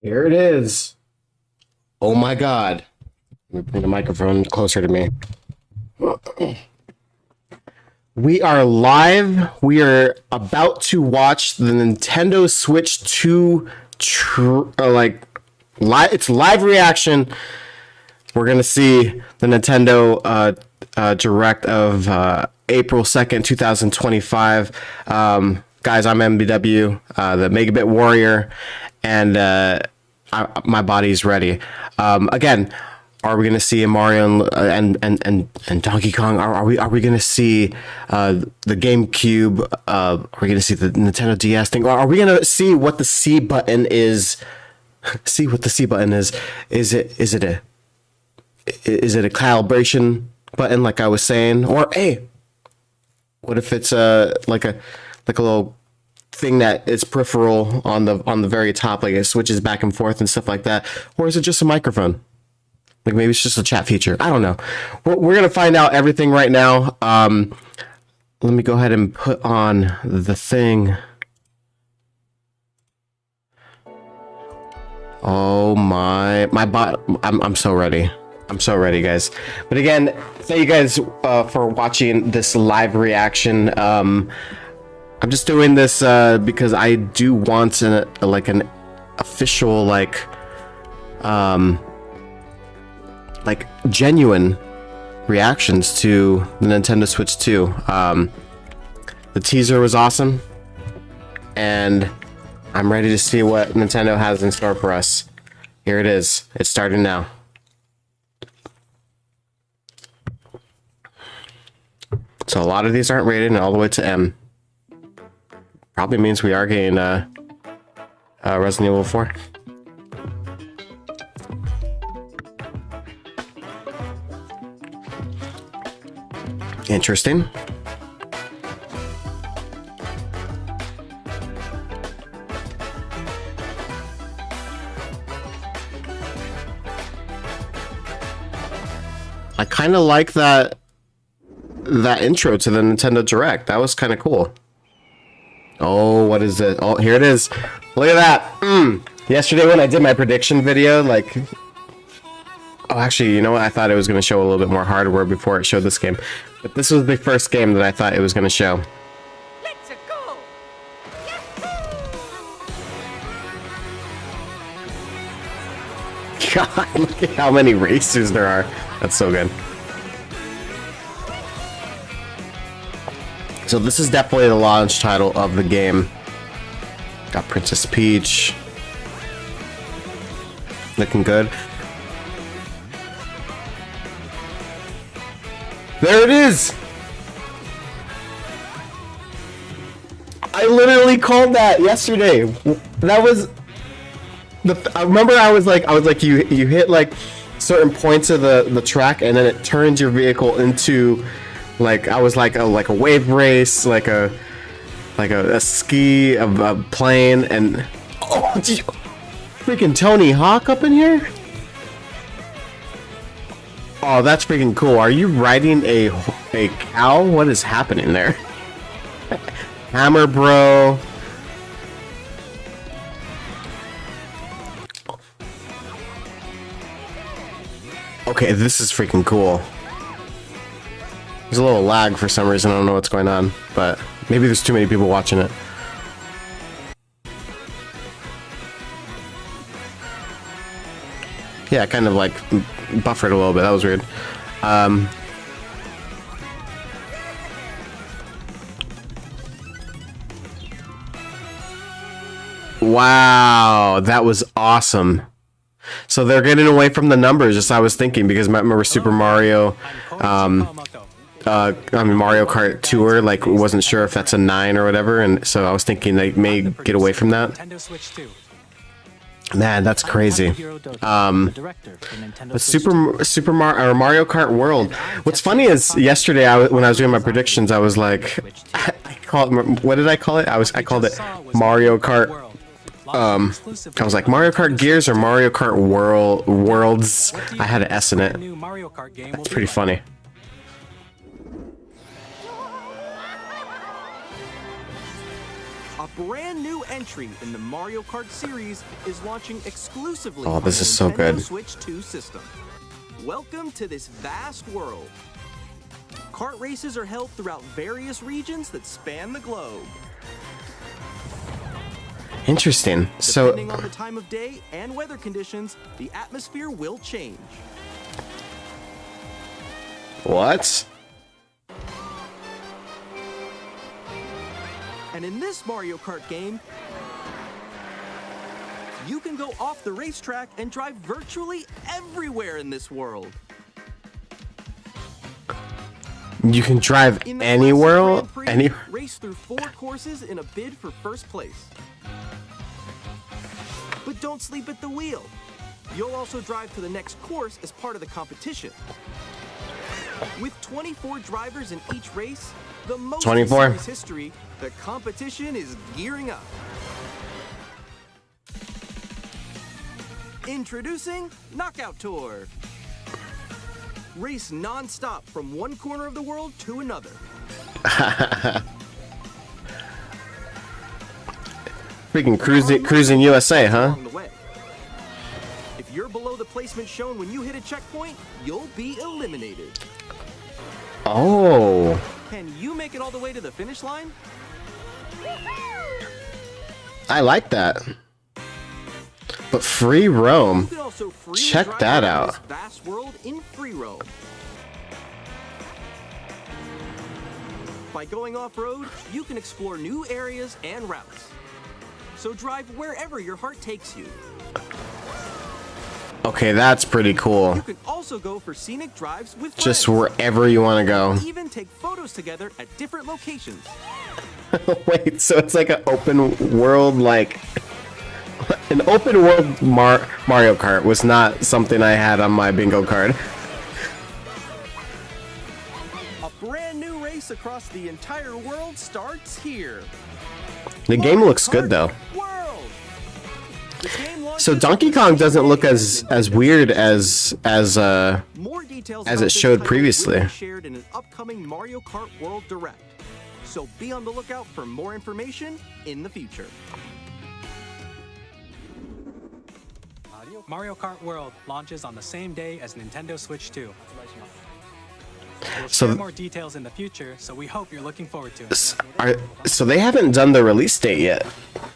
Here it is. Oh my God. Let me bring the microphone closer to me. We are live. We are about to watch the Nintendo Switch 2 it's live reaction. We're going to see the Nintendo Direct of April 2nd, 2025. Guys, I'm MBW, the Megabit Warrior, and my body's ready. Again, are we going to see a Mario and Donkey Kong? Are we going to see the GameCube? Are we going to see the Nintendo DS thing? Or are we going to see what the C button is? See what the C button is. Is it a calibration button like I was saying? Or hey, what if it's like a little thing that is peripheral on the very top, like it switches back and forth and stuff like that? Or is it just a microphone? Like maybe it's just a chat feature. I don't know. We're gonna find out everything right now. Let me go ahead and put on the thing. Oh my bot! I'm so ready. I'm so ready, guys. But again, thank you guys for watching this live reaction. I'm just doing this because I do want an official genuine reactions to the Nintendo Switch 2. The teaser was awesome, and I'm ready to see what Nintendo has in store for us. Here it is. It's starting now. So a lot of these aren't rated, and all the way to M. Probably means we are getting Resident Evil 4. Interesting. I kind of like that intro to the Nintendo Direct. That was kind of cool. Oh, what is it? Oh, here it is. Look at that. Yesterday when I did my prediction video, oh, actually, you know what? I thought it was going to show a little bit more hardware before it showed this game. But this was the first game that I thought it was going to show. Let's go. God, look at how many racers there are. That's so good. So this is definitely the launch title of the game. Got Princess Peach. Looking good. There it is! I literally called that yesterday. That was I remember I was like you hit like certain points of the track, and then it turns your vehicle into I was like a wave race, like a ski, a plane, and oh, freaking Tony Hawk up in here. Oh, that's freaking cool. Are you riding a cow? What is happening there? Hammer Bro. Okay, this is freaking cool. There's a little lag for some reason. I don't know what's going on, but maybe there's too many people watching it. Yeah, kind of like buffered a little bit. That was weird. Wow, that was awesome. So they're getting away from the numbers, just I was thinking, because I remember Super Mario, Mario Kart Tour, wasn't sure if that's a 9 or whatever, and so I was thinking they may get away from that. Man, that's crazy. But Super Mario Kart World. What's funny is yesterday when I was doing my predictions, I was like, what did I call it? I called it Mario Kart. I was like Mario Kart Gears or Mario Kart Worlds. I had an S in it. That's pretty funny. A brand new entry in the Mario Kart series is launching exclusively Oh, this on is the so Nintendo good. Switch 2 system. Welcome to this vast world. Kart races are held throughout various regions that span the globe. Interesting. So, Depending on the time of day and weather conditions, the atmosphere will change. what? And in this Mario Kart game, you can go off the racetrack and drive virtually everywhere in this world. You can drive In the anywhere? classic Grand Prix, Any? race through 4 courses in a bid for first place. But don't sleep at the wheel. You'll also drive to the next course as part of the competition. With 24 drivers in each race, the most in 24. series history, the competition is gearing up. Introducing Knockout Tour. Race non-stop from one corner of the world to another. Freaking cruising USA, huh? Along the way. If you're below the placement shown when you hit a checkpoint, you'll be eliminated. Oh. Can you make it all the way to the finish line? I like that. But free You roam. can also freely Check drive that around out. this vast world in free roam. By going off-road, you can explore new areas and routes. So drive wherever your heart takes you. Okay, that's pretty cool. You can also go for scenic drives with friends. Just wherever you want to go. Even take photos together at different locations. Wait, so it's like an open world, like an open world Mario Kart was not something I had on my bingo card. A brand new race across the entire world starts here. The game looks good though. World. This game launches So Donkey on the Kong same doesn't look day as the weird as More details as about it this showed title previously. will be shared in an upcoming Mario Kart World Direct. So be on the lookout for more information in the future. Mario Kart World launches on the same day as Nintendo Switch 2. We'll So- share more details in the future, so we hope you're looking forward to it. so they haven't done the release date yet.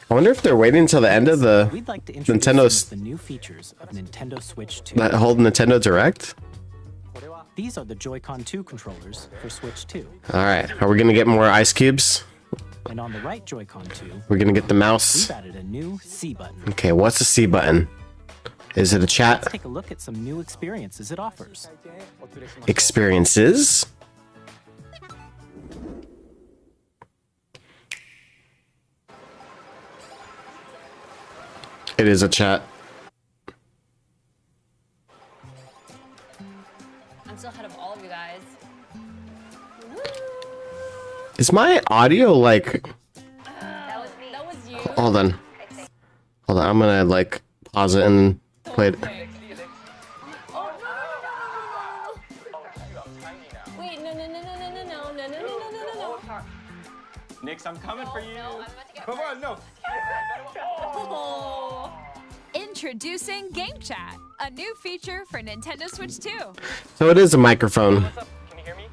I wonder if they're waiting until the end of the We'd like to introduce Nintendo's- some of the new features of Nintendo Switch 2. that whole Nintendo Direct. These are the Joy-Con 2 controllers for Switch 2. All right, are we gonna get more ice cubes? And on the right Joy-Con 2, We're gonna get the mouse. we've added a new C button. Okay, what's the C button? Is it a chat? Let's take a look at some new experiences it offers. Experiences? It is a chat. I'm still ahead of all of you guys. Is my audio like? That was me. That was you. Hold on. Hold on. I'm gonna like pause it and play it. Oh no! Wait, no, no, no, no, no, no, no, no, no, no, no, no, no. Nix, I'm coming for you. No, I'm about to get Come on, no. Oh. Introducing Game Chat, a new feature for Nintendo Switch 2. So it is a microphone. What's up? Can you hear me?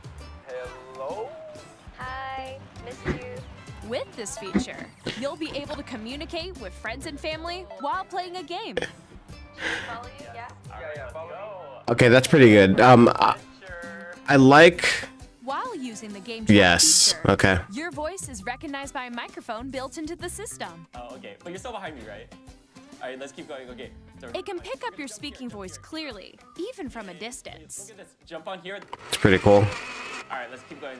Hello? Hi, miss you. With this feature, you'll be able to communicate with friends and family while playing a game. Follow you, yeah? Yeah, follow. Okay, that's pretty good. I like. While using the Game Chat Yes. feature, Okay. your voice is recognized by a microphone built into the system. Oh, okay. But you're still behind me, right? Alright, let's keep going. Okay. So, It can pick up your speaking voice clearly, even from a distance. look at this. Jump on here. It's pretty cool. Alright, let's keep going.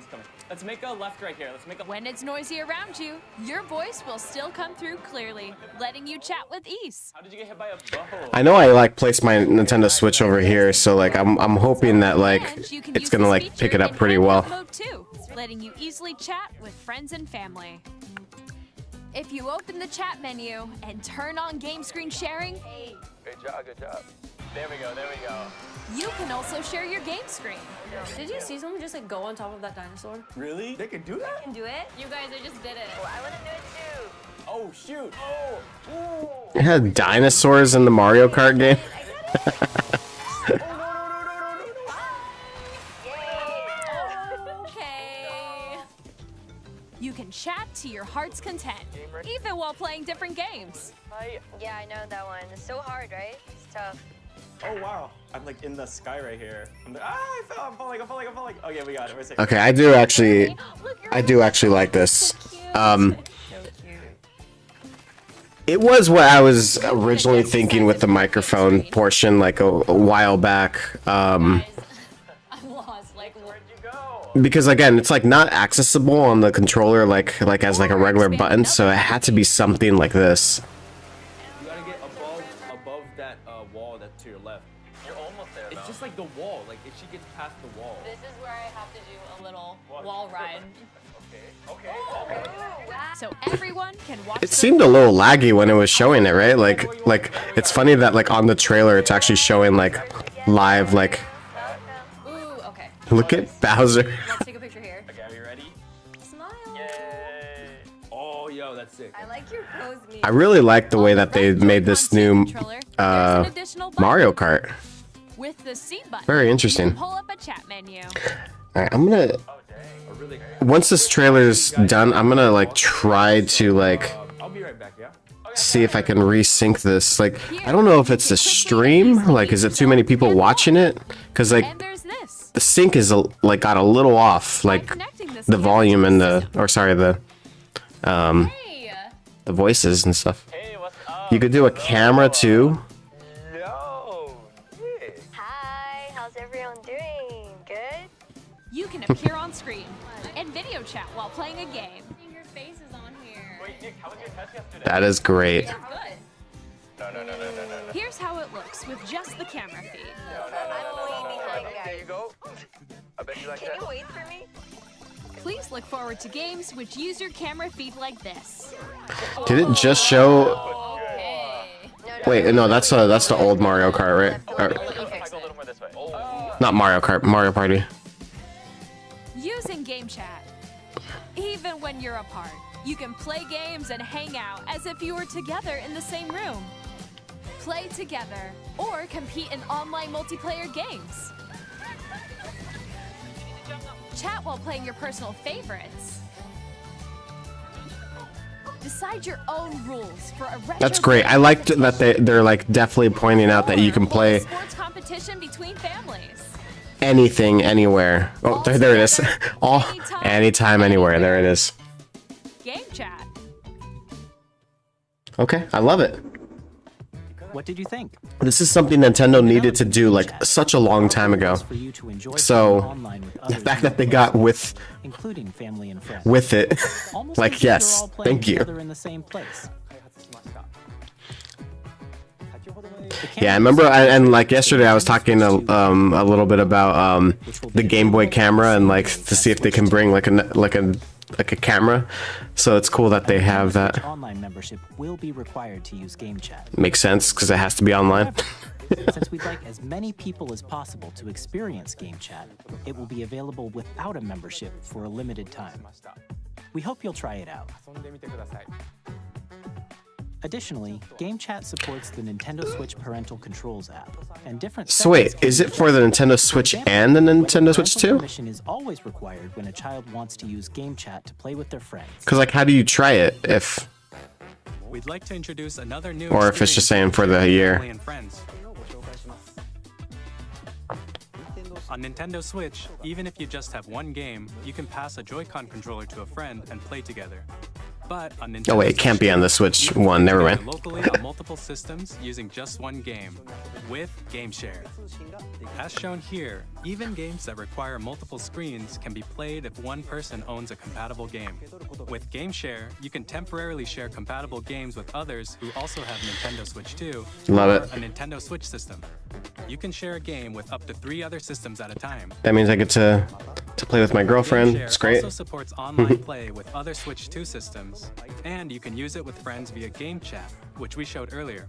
Let's make a left right here. Let's make a. When it's noisy around you, your voice will still come through clearly, letting you chat with ease. How did you get hit by a bow? I know I like placed my Nintendo Switch over here, so like I'm hoping that like And you can it's use gonna this like feature pick it up in pretty handheld well. mode too, letting you easily chat with friends and family. If you open the chat menu and turn on game screen sharing, Good job, good job. There we go, there we go. you can also share your game screen. Did you see someone just like go on top of that dinosaur? Really? They can do that? Can do it? You guys, I just did it. I want to do it too. Oh shoot! Oh! It had dinosaurs in the Mario Kart game. Okay. You can chat to your heart's content, even while playing different games. Yeah, I know that one. It's so hard, right? It's tough. Oh wow! I'm like in the sky right here. I'm like, I fell! I'm falling! Okay, we got it. We're safe. Okay, I do actually like this. It was what I was originally thinking with the microphone portion, like a while back. I'm lost. Like, Where'd you go? Because again, it's like not accessible on the controller, like as like a regular button. So it had to be something like this. You gotta get above that wall that's to your left. You're almost there. It's just like the wall. Like if she gets past the wall. this is where I have to do a little wall ride. Okay. So everyone can watch. It seemed a little laggy when it was showing it, right? Like it's funny that like on the trailer it's actually showing like live, like Ooh, okay. look at Bowser. Let's take a picture here. Okay, are you ready? Smile. Yay! Oh, yo, that's sick. I like your pose, me. I really like the way that they made this new Mario Kart. With the C button. Very interesting. you can pull up a chat menu. All right, I'm gonna. Once this trailer's done, I'm gonna like try to like I'll be right back. Yeah. see if I can resync this. Like, I don't know if it's a stream. Like, is it too many people watching it? Because like And there's this. the sync is like got a little off, like the volume and the Hey. the voices and stuff. Hey, what's up? You could do a camera too. Yo. Yeah. Hi. How's everyone doing? Good. You can appear on screen and video chat while playing a game. Your face is on here. Wait, Nick, how was your test yesterday? That is great. Good. No. Here's how it looks with just the camera feed. I'm way behind, There guys. you go. I bet you like Can you wait for me? Please look forward to games which use your camera feed like this. Did it just show? Okay. Wait, no, that's the old Mario Kart, right? Or, Let me fix Go a it. little more this way. not Mario Kart, Mario Party. Using game chat. Even when you're apart, you can play games and hang out as if you were together in the same room. Play together or compete in online multiplayer games. Chat while playing your personal favorites. Decide your own rules for a retro That's great. I liked that they're like definitely pointing out that you can play Hold a sports competition between families. anything, anywhere. Oh, there it is. All anytime, anywhere. There it is. Game chat. Okay, I love it. What did you think? This is something Nintendo needed to do like such a long time ago. For you to enjoy So, playing online with The others fact that they got with including family and friends. it, Almost like as if you're yes, all playing thank you. together in the same place. Yeah, I remember, and like yesterday, I was talking a little bit about the Game Boy camera and like to see if they can bring like a camera. So it's cool that they have that. Online membership will be required to use Game Chat. Makes sense because it has to be online. Since we'd like as many people as possible to experience Game Chat, it will be available without a membership for a limited time. We hope you'll try it out. Additionally, Game Chat supports the Nintendo Switch Parental Controls app, and different. So wait, settings is can it be for the adjusted. Nintendo Switch For example, and the Nintendo Switch parental 2? Permission is always required when a child wants to use Game Chat to play with their friends. Because like, how do you try it if? We'd like to introduce another new Or if it's just saying for the experience year. family and friends. On Nintendo Switch, even if you just have one game, you can pass a Joy-Con controller to a friend and play together. But on Nintendo Oh wait, it can't Switch be on the 2, Switch you can one. play Never together mind. locally on multiple systems using just one game with Game Share. As shown here, even games that require multiple screens can be played if one person owns a compatible game. With Game Share, you can temporarily share compatible games with others who also have Nintendo Switch 2 Love or it. a Nintendo Switch system. You can share a game with up to 3 other systems at a time. That means I get to play with my girlfriend. GameShare It's great. also supports online play with other Switch 2 systems, and you can use it with friends via Game Chat, which we showed earlier.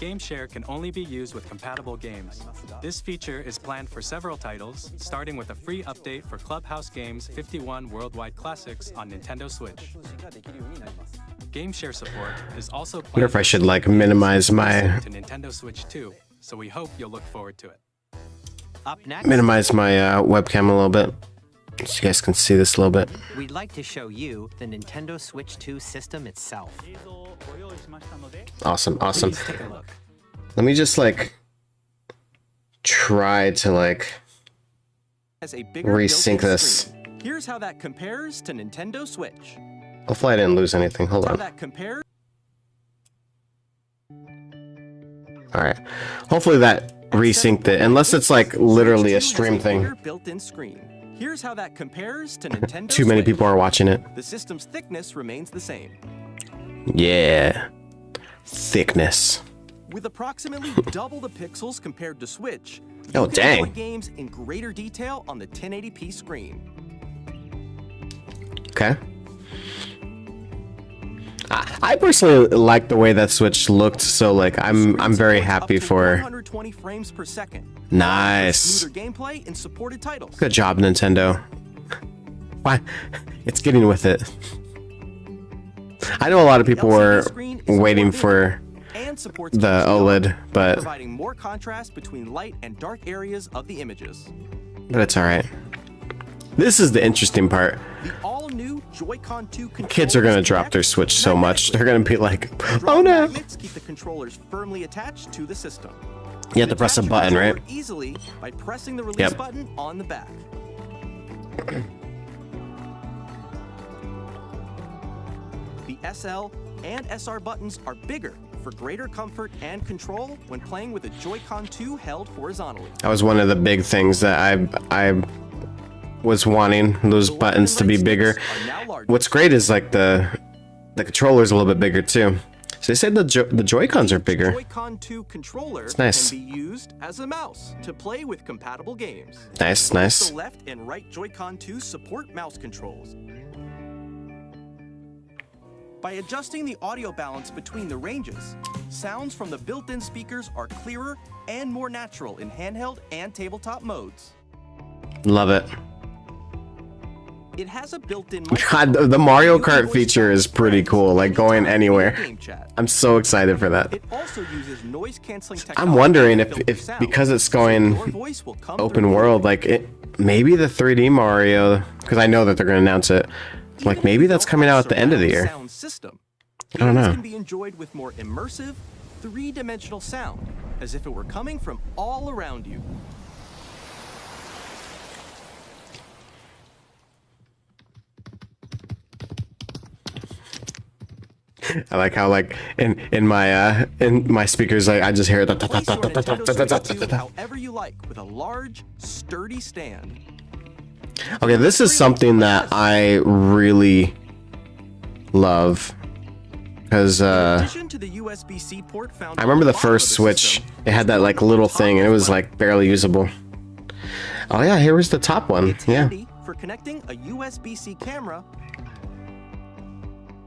GameShare can only be used with compatible games. This feature is planned for several titles, starting with a free update for Clubhouse Games 51 Worldwide Classics on Nintendo Switch. Game share support is also Wonder if I should like minimize my to Nintendo Switch 2, so we hope you'll look forward to it. Up next, webcam a little bit so you guys can see this a little bit. we'd like to show you the Nintendo Switch 2 system itself. Awesome, awesome. Please take a look. Let me just like try to like Has a bigger resync built-in this. screen. Here's how that compares to Nintendo Switch. Hopefully I didn't lose anything. Hold How on. that compares. All right. Hopefully that resynced it, unless it's like literally a stream thing. Built-in screen. Here's how that compares to Nintendo Too many Switch. people are watching it. The system's thickness remains the same. Yeah. Thickness. With approximately double the pixels compared to Switch, Oh, you can dang. enjoy games in greater detail on the 1080p screen. Okay. I personally like the way that Switch looked, so like I'm very happy Up to for. 120 frames per second. Nice. Smoother gameplay and supported titles. Good job, Nintendo. Why? It's getting with it. I know a lot of people were waiting for And supports the HDR, OLED, but providing more contrast between light and dark areas of the images. it's all right. This is the interesting part. The all-new Joy-Con 2 Kids are gonna drop their Switch so much. They're gonna be like, "Oh no!" Magnets keep the controllers firmly attached to the system. You have to press a Attach your button, right? controller easily by pressing the release Yep. button on the back. The SL and SR buttons are bigger for greater comfort and control when playing with a Joy-Con 2 held horizontally. That was one of the big things that I was wanting those The left buttons and to right be sticks bigger. are now larger. What's great is like the controller's a little bit bigger too. So they said the Joy-Cons are bigger. Joy-Con 2 controller nice. can be used as a mouse to play with compatible games. Nice, nice. The left and right Joy-Con 2 support mouse controls. By adjusting the audio balance between the ranges, sounds from the built-in speakers are clearer and more natural in handheld and tabletop modes. Love it. It has a built-in God, the Mario Kart feature is pretty cool, like going anywhere. Game chat. I'm so excited for that. It also uses noise-canceling technology. I'm wondering to filter if sound, because it's so your going voice will come open through world, clearly. like it maybe the 3D Mario, because I know that they're gonna announce it. Like Even maybe if you that's don't coming have out at the end of the surround year. sound system, I don't games know. can be enjoyed with more immersive, three-dimensional sound, as if it were coming from all around you. I like how like in my speakers, like I just hear the Place your Nintendo Switch 2 however you like with a large, sturdy stand. Okay, this is something that I really love because In addition to the USB-C port found I on remember the bottom first of the Switch. system, It had that like little thing, and it was like barely usable. Oh yeah, here was the top one. It's Yeah. handy for connecting a USB-C camera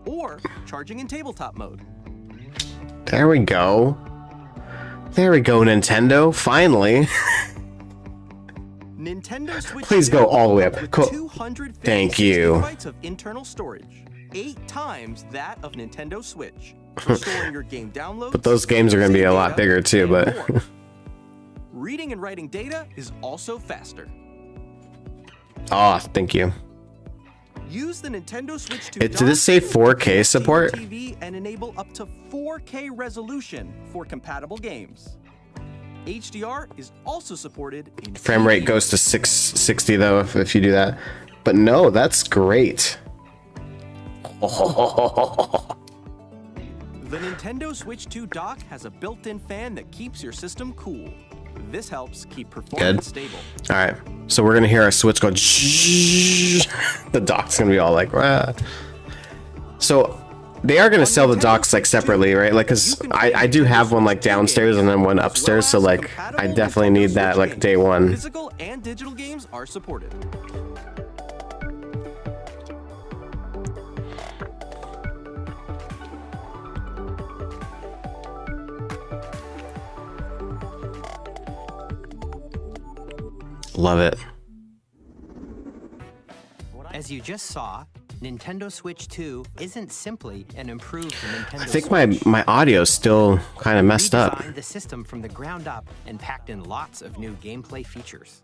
or charging in tabletop mode. There we go. There we go, Nintendo. Finally. Nintendo Switch Please 2 go all the way up. with Cool. 256 Thank you. gigabytes of internal storage, 8 times that of Nintendo Switch. For storing your game downloads, But those games are gonna be a saving lot data, bigger too, and but more. Reading and writing data is also faster. oh, thank you. Use the Nintendo Switch 2 Did this say dock, 4K connect to your support? TV and enable up to 4K resolution for compatible games. HDR is also supported in Frame rate TV. goes to 660 though if you do that. But no, that's great. The Nintendo Switch 2 dock has a built-in fan that keeps your system cool. This helps keep performance stable. All right, so we're gonna hear our Switch go. The dock's gonna be all like, "Rah." So they are gonna sell the docks like separately, right? Like, cause I do have one like downstairs and then one upstairs. So like, I definitely need that like day one. Physical and digital games are supported. Love it. As you just saw, Nintendo Switch 2 isn't simply an improved Nintendo I think Switch. my audio's still kind of messed up. Redesigned the system from the ground up and packed in lots of new gameplay features.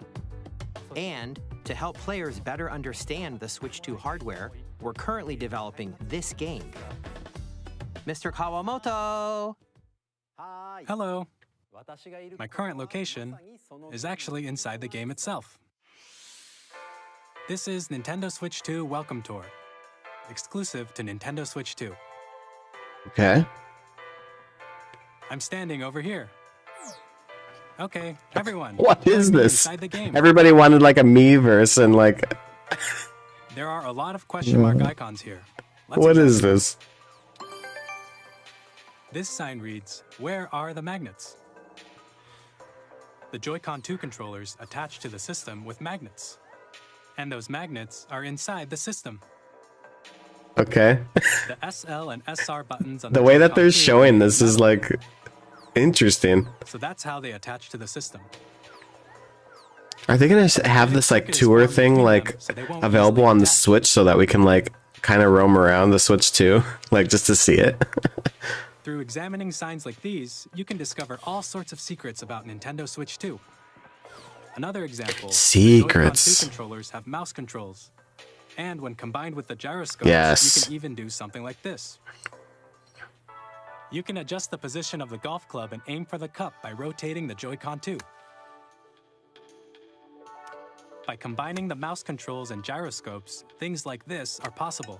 And to help players better understand the Switch 2 hardware, we're currently developing this game. Mr. Kawamoto! Hello. My current location is actually inside the game itself. This is Nintendo Switch 2 Welcome Tour, exclusive to Nintendo Switch 2. Okay. I'm standing over here. Okay, everyone. What is join me this? inside the game. Everybody wanted like a Miiverse and like, There are a lot of question mark icons here. Let's what examine. is this? This sign reads, "Where are the magnets?" The Joy-Con 2 controllers attach to the system with magnets. And those magnets are inside the system. Okay. The SL and SR buttons on The way that Joy-Con they're 2 showing are this is metal. like interesting. So that's how they attach to the system. Are they gonna have this like tour thing like available on the Switch so that we can like kind of roam around the Switch too, like just to see it? Through examining signs like these, you can discover all sorts of secrets about Nintendo Switch 2. Another example, Secrets. the Joy-Con 2 controllers have mouse controls. And when combined with the gyroscopes, Yes. you can even do something like this. You can adjust the position of the golf club and aim for the cup by rotating the Joy-Con 2. By combining the mouse controls and gyroscopes, things like this are possible.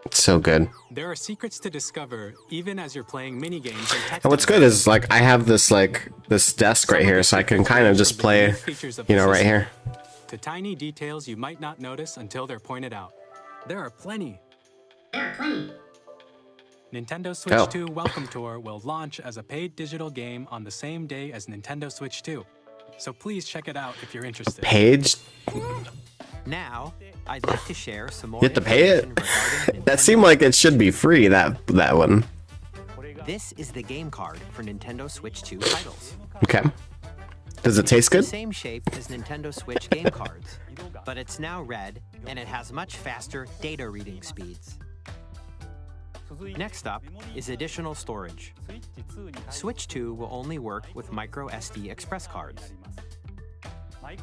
It's so good. There are secrets to discover even as you're playing mini-games And what's good is like I have this like this desk right here, so I can kind of just play, you know, right here. To tiny details you might not notice until they're pointed out. There are plenty. Nintendo Switch Oh. 2 Welcome Tour will launch as a paid digital game on the same day as Nintendo Switch 2. So please check it out if you're interested. Page? Now, I'd like to share some more You have to pay it? information regarding That Nintendo seemed like it should be free, that one. This is the game card for Nintendo Switch 2 titles. Okay. Does it taste The good? same shape as Nintendo Switch game cards, but it's now red and it has much faster data reading speeds. Next up is additional storage. Switch 2 will only work with micro SD express cards.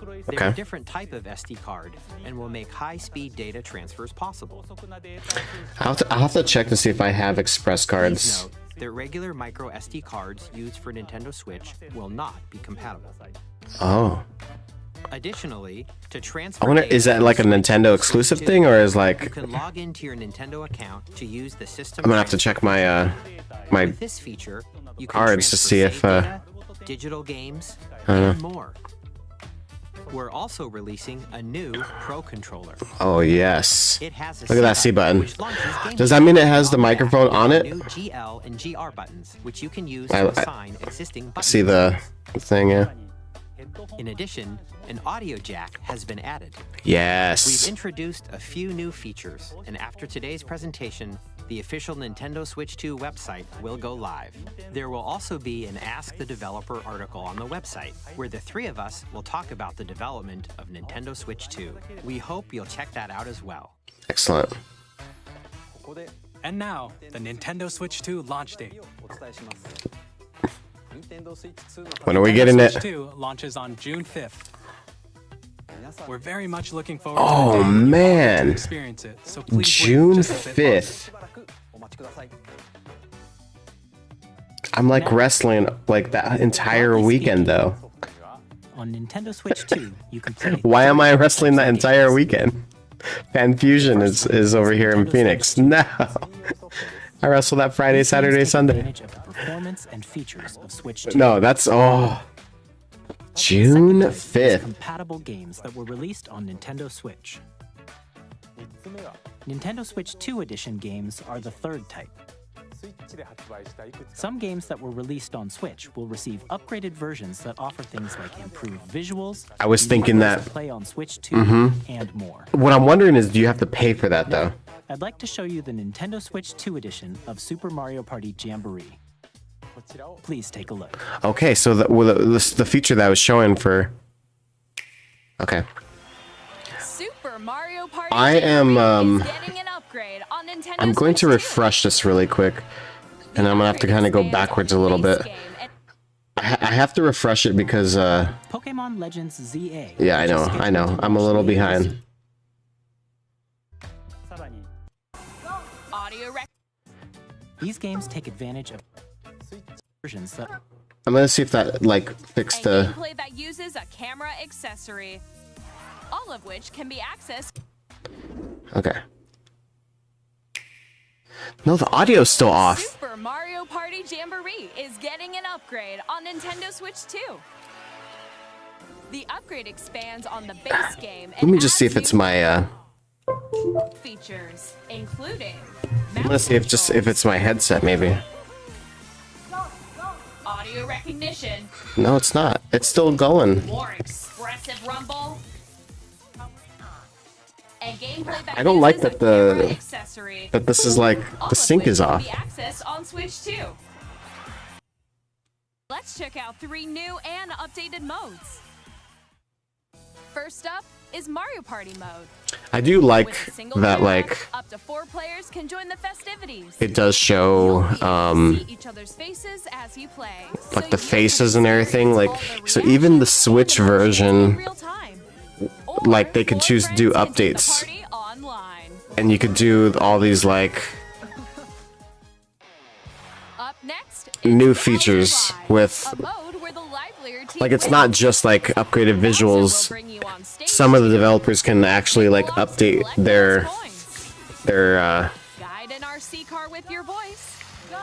They're Okay. a different type of SD card and will make high-speed data transfers possible. I'll have to check to see if I have express Please cards. note that regular micro SD cards used for Nintendo Switch will not be compatible. Oh. Additionally, to transfer I wonder, data is that from like a Switch Nintendo to exclusive Switch 2, thing, or is you like can log into your Nintendo account to use the system. I'm gonna have to check my my With this feature, you can cards to transfer see if, save data, digital games, and more. We're also releasing a new Pro controller. Oh yes. It has a Look at that C button. which launches Game Does that Chat mean it has the on microphone back on with it? New GL and GR buttons, which you can use I- to I assign existing buttons. See the thing, yeah. In addition, an audio jack has been added. We've Yes. introduced a few new features, and after today's presentation, the official Nintendo Switch 2 website will go live. There will also be an Ask the Developer article on the website, where the three of us will talk about the development of Nintendo Switch 2. We hope you'll check that out as well. Excellent. And now, the Nintendo Switch 2 launch date. When are we Nintendo getting Switch it? 2 launches on June 5th. We're very much looking forward Oh, to the day when you all get to man. experience it. So please wait June just a bit 5th. I'm like wrestling like that entire weekend though. On Nintendo Switch 2, you can play. Why am I wrestling that entire weekend? Fan Fusion is over here in Phoenix. No. I wrestle that Friday, These games Saturday, take Sunday. advantage of the performance and features of Switch 2. No, that's June Second type is 5th. compatible games that were released on Nintendo Switch. Nintendo Switch 2 edition games are the third type. Some games that were released on Switch will receive upgraded versions that offer things like improved visuals. I was new thinking ways that. to play on Switch 2 and more. What I'm wondering is, do you have to pay for that though? I'd like to show you the Nintendo Switch 2 edition of Super Mario Party Jamboree. Please take a look. Okay, so the feature that I was showing for. Okay. Super Mario Party I am, Jamboree is getting an upgrade Nintendo I'm going to Switch 2. refresh this really quick, and I'm gonna have to kind of go backwards a little bit. I have to refresh it because Pokemon Legends ZA. yeah, I know. I'm a little behind. Audio rec. These games take advantage of versions that I'm gonna see if that like fixed A the. gameplay that uses a camera accessory, all of which can be accessed. Okay. No, the audio's still off. Super Mario Party Jamboree is getting an upgrade on Nintendo Switch 2. The upgrade expands on the base game. Let me just see if it's my. Features, including. I'm gonna see if it's my headset maybe. Audio recognition. No, it's not. It's still going. More expressive rumble. And gameplay that I don't like uses that a camera the accessory. that this is like All the of sync which is can off. be accessed on Switch 2. Let's check out 3 new and updated modes. First up is Mario Party mode. I do like With a single that camera, like up to 4 players can join the festivities. it does show See each other's faces as you play. like So the you faces can and everything, experience like all the so even the reactions Switch and emotions in version, real time. like they could Or choose to do friends can take the updates, party online. and you could do all these like Up next, new it's features Live, with a mode where the livelier team like it's wins. not just like upgraded The announcer will visuals. bring you on stage. Some of the developers can actually like Pull ups, update collect their those coins. their Guide an RC car with your voice. Go.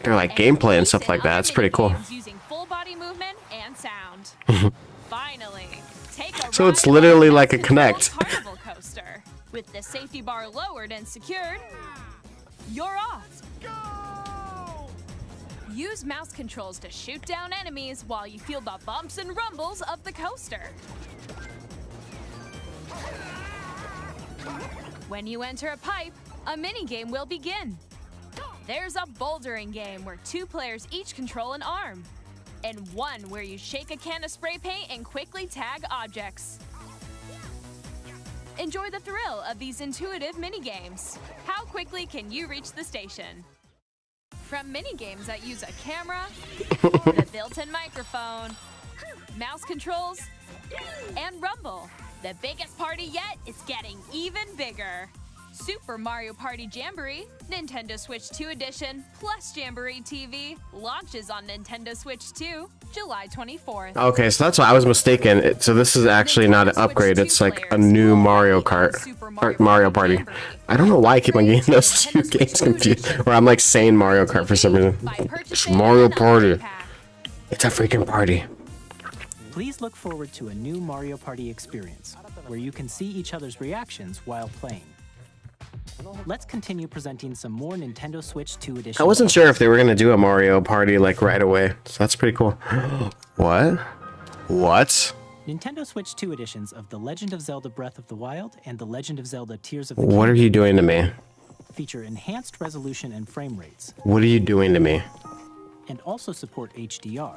their like gameplay and stuff like that. It's pretty cool. Using full body movement and sound. Finally, take a So it's ride on literally like a mouse-controlled Kinect. carnival coaster. With the safety bar lowered and secured, you're off. Use mouse controls to shoot down enemies while you feel the bumps and rumbles of the coaster. When you enter a pipe, a mini-game will begin. There's a bouldering game where 2 players each control an arm, and one where you shake a can of spray paint and quickly tag objects. Enjoy the thrill of these intuitive mini-games. How quickly can you reach the station? From mini-games that use a camera, the built-in microphone, mouse controls, and rumble, the biggest party yet is getting even bigger. Super Mario Party Jamboree, Nintendo Switch 2 Edition, plus Jamboree TV launches on Nintendo Switch 2, July 24th. Okay, so that's why I was mistaken. So this is actually not an upgrade. It's like a new Mario Kart or Mario Party. I don't know why I keep on getting those two games confused. Or I'm like saying Mario Kart for some reason. It's Mario Party. It's a freaking party. Please look forward to a new Mario Party experience, where you can see each other's reactions while playing. Let's continue presenting some more Nintendo Switch 2 Edition. I wasn't sure if they were gonna do a Mario Party like right away, so that's pretty cool. What? What? Nintendo Switch 2 editions of The Legend of Zelda Breath of the Wild and The Legend of Zelda Tears of the What are you doing to me? feature enhanced resolution and frame rates, What are you doing to me? and also support HDR,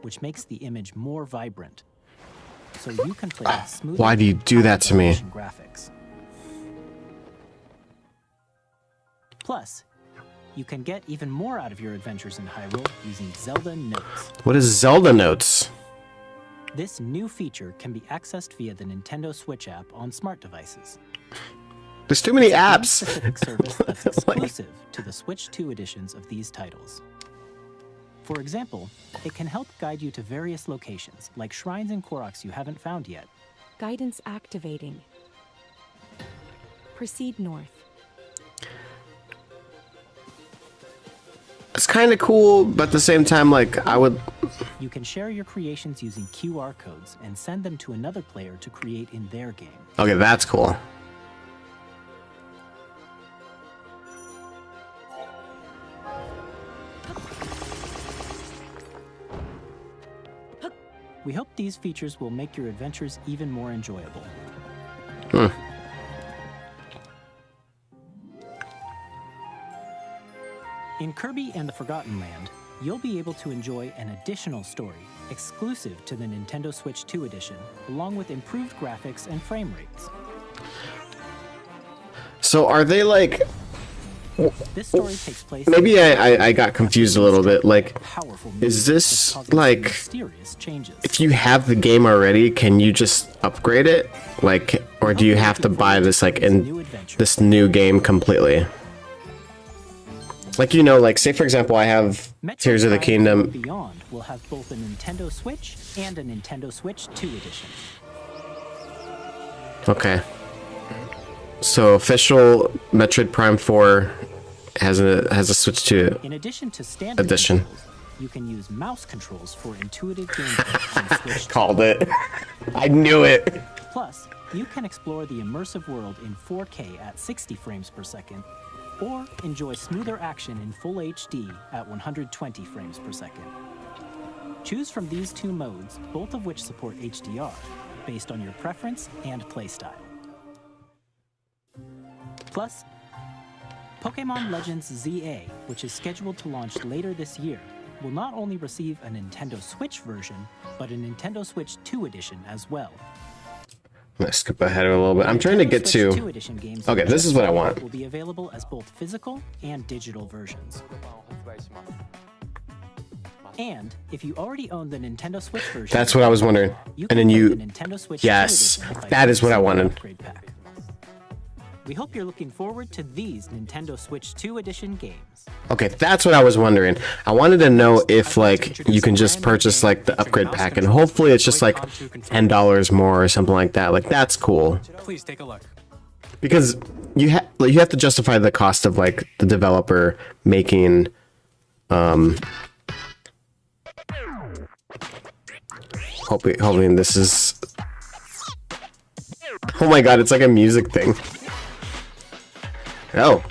which makes the image more vibrant, so you can play with smooth. Why do you do that to me? Graphics. Plus, you can get even more out of your adventures in Hyrule using Zelda Notes. What is Zelda Notes? This new feature can be accessed via the Nintendo Switch app on smart devices. There's too many It's a apps. game-specific service that's exclusive to the Switch 2 editions of these titles. For example, it can help guide you to various locations, like shrines and Koroks you haven't found yet. Guidance activating. Proceed north. It's kind of cool, but at the same time, like, I would... You can share your creations using QR codes and send them to another player to create in their game. Okay, that's cool. We hope these features will make your adventures even more enjoyable. In Kirby and the Forgotten Land, you'll be able to enjoy an additional story exclusive to the Nintendo Switch 2 edition, along with improved graphics and frame rates. So are they like? This story takes place. Maybe I got confused a little bit. Like, is this like mysterious changes. if you have the game already, can you just upgrade it? Like, or do you have to buy this like in this new game completely? Like, you know, like say for example, I have Tears of the Kingdom. Beyond will have both a Nintendo Switch and a Nintendo Switch 2 edition. Okay. So official Metroid Prime 4 has a Switch 2 In addition to standard edition. controls, you can use mouse controls for intuitive gameplay on Switch 2. Called it. I knew it. Plus, you can explore the immersive world in 4K at 60 frames per second, or enjoy smoother action in full HD at 120 frames per second. Choose from these two modes, both of which support HDR, based on your preference and playstyle. Plus, Pokémon Legends ZA, which is scheduled to launch later this year, will not only receive a Nintendo Switch version, but a Nintendo Switch 2 edition as well. I'm gonna skip ahead a little bit. I'm trying to get to. Okay, this is what I want. Will be available as both physical and digital versions. And if you already own the Nintendo Switch version, That's what I was wondering. And then you. Yes, that is what I wanted. We hope you're looking forward to these Nintendo Switch 2 edition games. Okay, that's what I was wondering. I wanted to know if like you can just purchase like the upgrade pack, and hopefully it's just like $10 more or something like that. Like that's cool. Please take a look. Because you have to justify the cost of like the developer making hoping this is. Oh my god, it's like a music thing. Oh.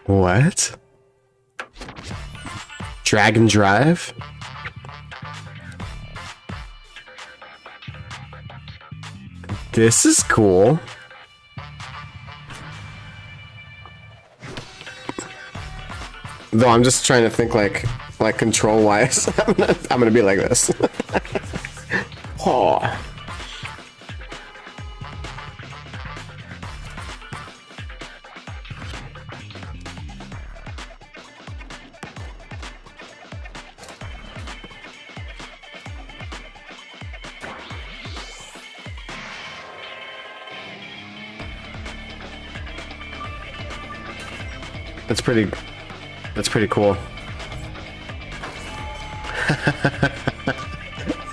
What? Drag and Drive? This is cool. Though I'm just trying to think like control wise. I'm gonna be like this. Oh. That's pretty cool.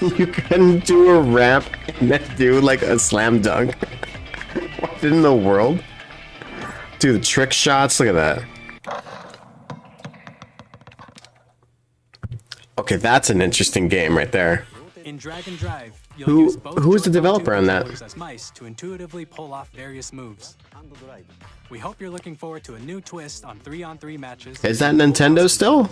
You can do a ramp and then do like a slam dunk. What in the world? Do the trick shots, look at that. Okay, that's an interesting game right there. In Drag and Drive, you'll use both who is the developer on that? controllers as mice to intuitively pull off various moves. We hope you're looking forward to a new twist on 3-on-3 matches. Is that Nintendo still?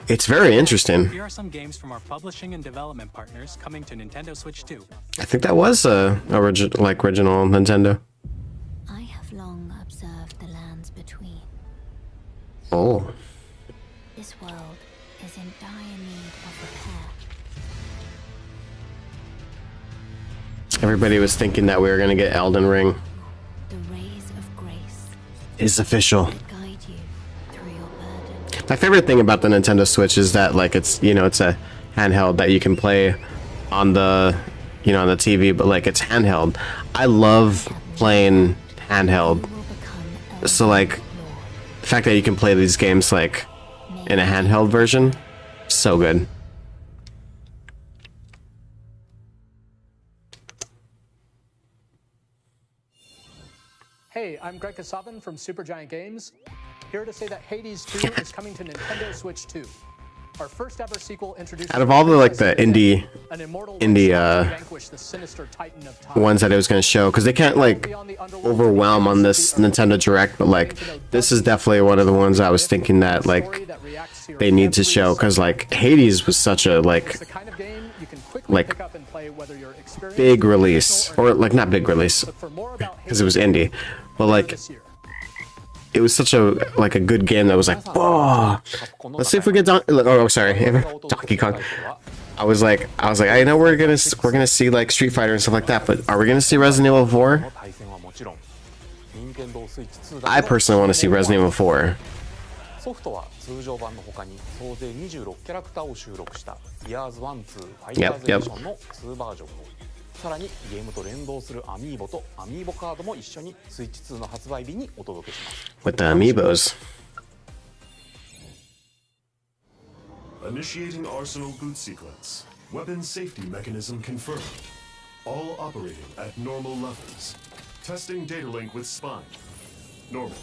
It's very interesting. Here are some games from our publishing and development partners coming to Nintendo Switch 2. I think that was original Nintendo. I have long observed the lands between. Oh. This world is in dire need of repair. Everybody was thinking that we were gonna get Elden Ring. The rays of grace It's official. guide you through your burden. My favorite thing about the Nintendo Switch is that like it's it's a handheld that you can play on the on the TV, but like it's handheld. I love playing handheld. So like the fact that you can play these games like in a handheld version, so good. Hey, I'm Greg Kasavin from Supergiant Games, here to say that Hades 2 is coming to Nintendo Switch 2. Our first ever sequel introduces Out of all the like the indie vanquish the sinister titan of time. ones that it was going to show, because they can't like overwhelm on this Nintendo Direct, but like this is definitely one of the ones I was thinking that like they need to show, because like Hades was such a like big release, or like not big release because it was indie, but like it was such a good game that was like, whoa. Let's see if we get Donkey Kong. I was like, I know we're gonna see like Street Fighter and stuff like that, but are we gonna see Resident Evil 4? I personally want to see Resident Evil 4. ソフトは通常版の他に総勢26キャラクターを収録したイヤーズ1、2、ファイターズエディションの2バージョンをさらにゲームと連動するアミーボとアミーボカードも一緒にスイッチ2の発売日にお届けします。With the amiibos. Initiating Arsenal boot sequence. Weapon safety mechanism confirmed. All operating at normal levels. Testing data link with spine. Normal.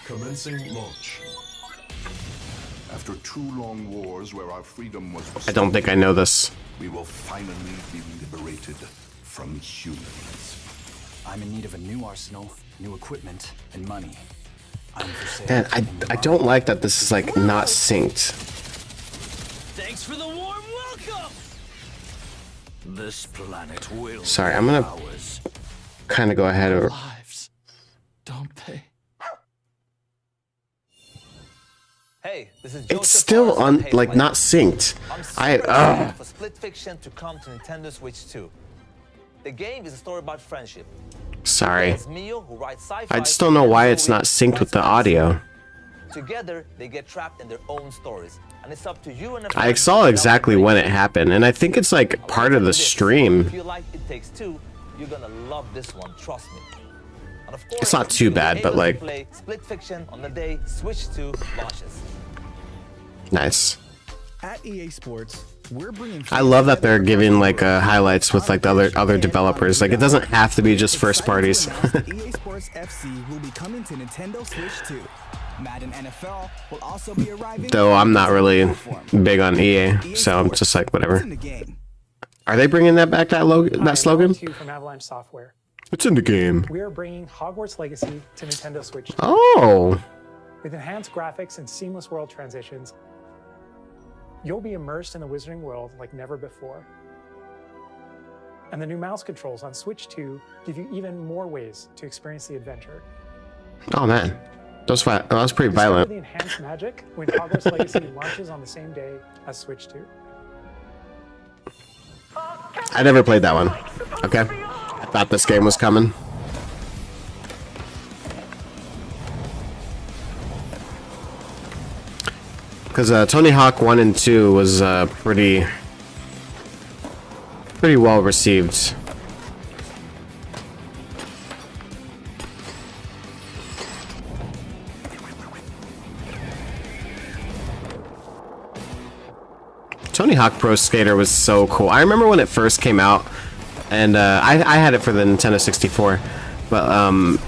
Commencing launch. After 2 long wars where our freedom was I don't think I know this. We will finally be liberated from humans. I'm in need of a new arsenal, new equipment, and money. I'm for sale. Man, I don't like that this is like not synced. Thanks for the warm welcome. This planet will. Sorry, I'm gonna kind of go ahead of. Lives, don't they? Hey, this is It's still not synced. For Split Fiction to come to Nintendo Switch 2. The game is a story about friendship. Sorry. I just don't know why it's not synced with the audio. Together, they get trapped in their own stories, and it's up to you and I saw exactly when it happened, and I think it's like part of the stream. If you like It Takes Two, you're gonna love this one, trust me. And of course, It's not too bad, but like. Play Split Fiction on the day Switch 2 launches. Nice. At EA Sports, we're bringing. I love that they're giving like highlights with like the other developers. Like it doesn't have to be just first parties. EA Sports FC will be coming to Nintendo Switch 2. Madden NFL will also be arriving. Though I'm not really big on EA, so I'm just like whatever. Are they bringing that back? That slogan? From Avalanche Software. It's in the game. We are bringing Hogwarts Legacy to Nintendo Switch 2. Oh. With enhanced graphics and seamless world transitions, you'll be immersed in the Wizarding World like never before. And the new mouse controls on Switch 2 give you even more ways to experience the adventure. Oh man, that was pretty violent. Discover the enhanced magic when Hogwarts Legacy launches on the same day as Switch 2. I never played that one. Okay, I thought this game was coming. Because Tony Hawk 1 and 2 was pretty well received. Tony Hawk Pro Skater was so cool. I remember when it first came out, and I had it for the Nintendo 64, but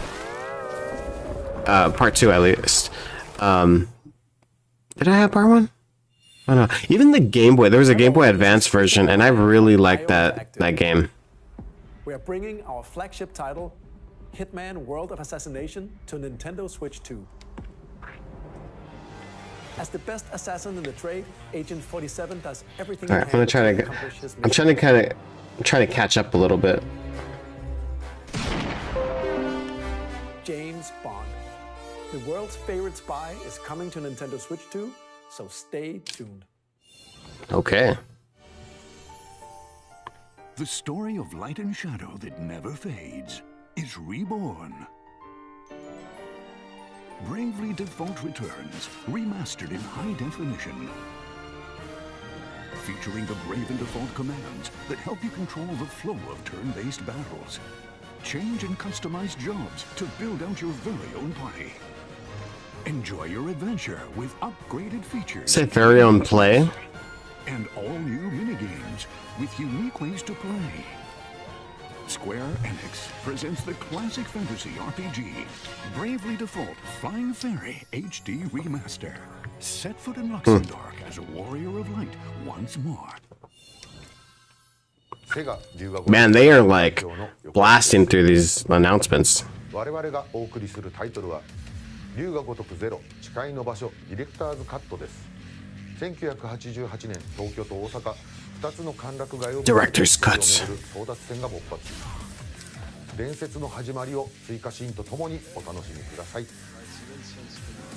part 2 at least. Did I have part 1? Oh no. Even the Game Boy, there was a Game Boy Advance version, and I really liked that game. We are bringing our flagship title, Hitman World of Assassination, to Nintendo Switch 2. As the best assassin in the trade, Agent 47 does everything. All right, I'm trying to catch up a little bit. James Bond. The world's favorite spy is coming to Nintendo Switch 2, so stay tuned. Okay. The story of light and shadow that never fades is reborn. Bravely Default returns, remastered in high definition. Featuring the Brave and Default commands that help you control the flow of turn-based battles. Change and customize jobs to build out your very own party. Enjoy your adventure with upgraded features. Say very own play. And all new minigames with unique ways to play. Square Enix presents the classic fantasy RPG, Bravely Default Flying Fairy HD Remaster. Set foot in Luxembourg as a warrior of light once more. Man, they are like blasting through these announcements. 龍が如くゼロ誓いの場所ディレクターズカットです。1988年東京と大阪2つの歓楽街を巡る争奪戦が勃発。伝説の始まりを追加シーンとともにお楽しみください。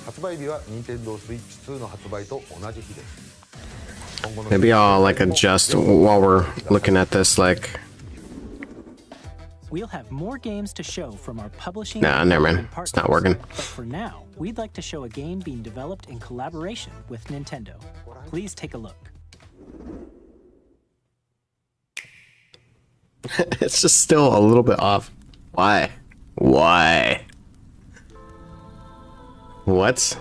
発売日は Nintendo Switch 2の発売と同じ日です。 Maybe I'll like adjust while we're looking at this, like. We'll have more games to show from our publishing. Nah, never mind. It's not working. But for now, we'd like to show a game being developed in collaboration with Nintendo. Please take a look. It's just still a little bit off. Why? Why? What?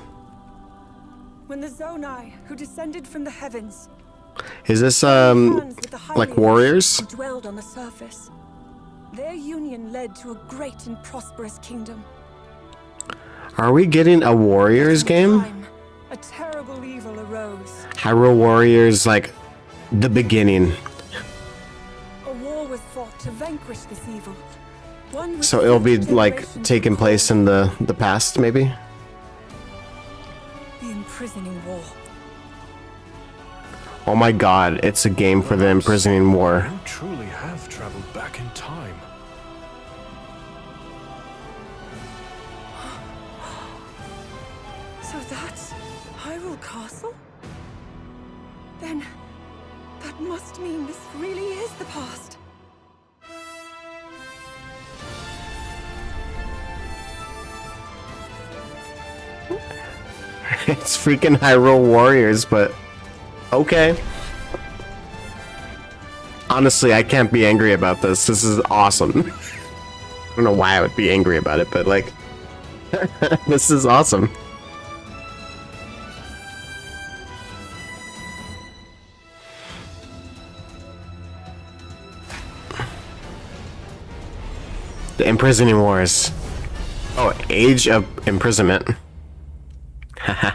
When the Zonai, who descended from the heavens, Is this like Warriors? who dwelled on the surface, their union led to a great and prosperous kingdom. Are we getting a Warriors game? A terrible evil arose. Hyrule Warriors, like the beginning. A war was fought to vanquish this evil. One which So it'll be sent like generations taking place in the past, maybe? the imprisoning war. Oh my god, it's a game for the imprisoning war. You truly have traveled back in time. So that's Hyrule Castle? Then that must mean this really is the past. It's freaking Hyrule Warriors, but okay. Honestly, I can't be angry about this. This is awesome. I don't know why I would be angry about it, but like, this is awesome. The Imprisoning Wars. Oh, Age of Imprisonment. Haha.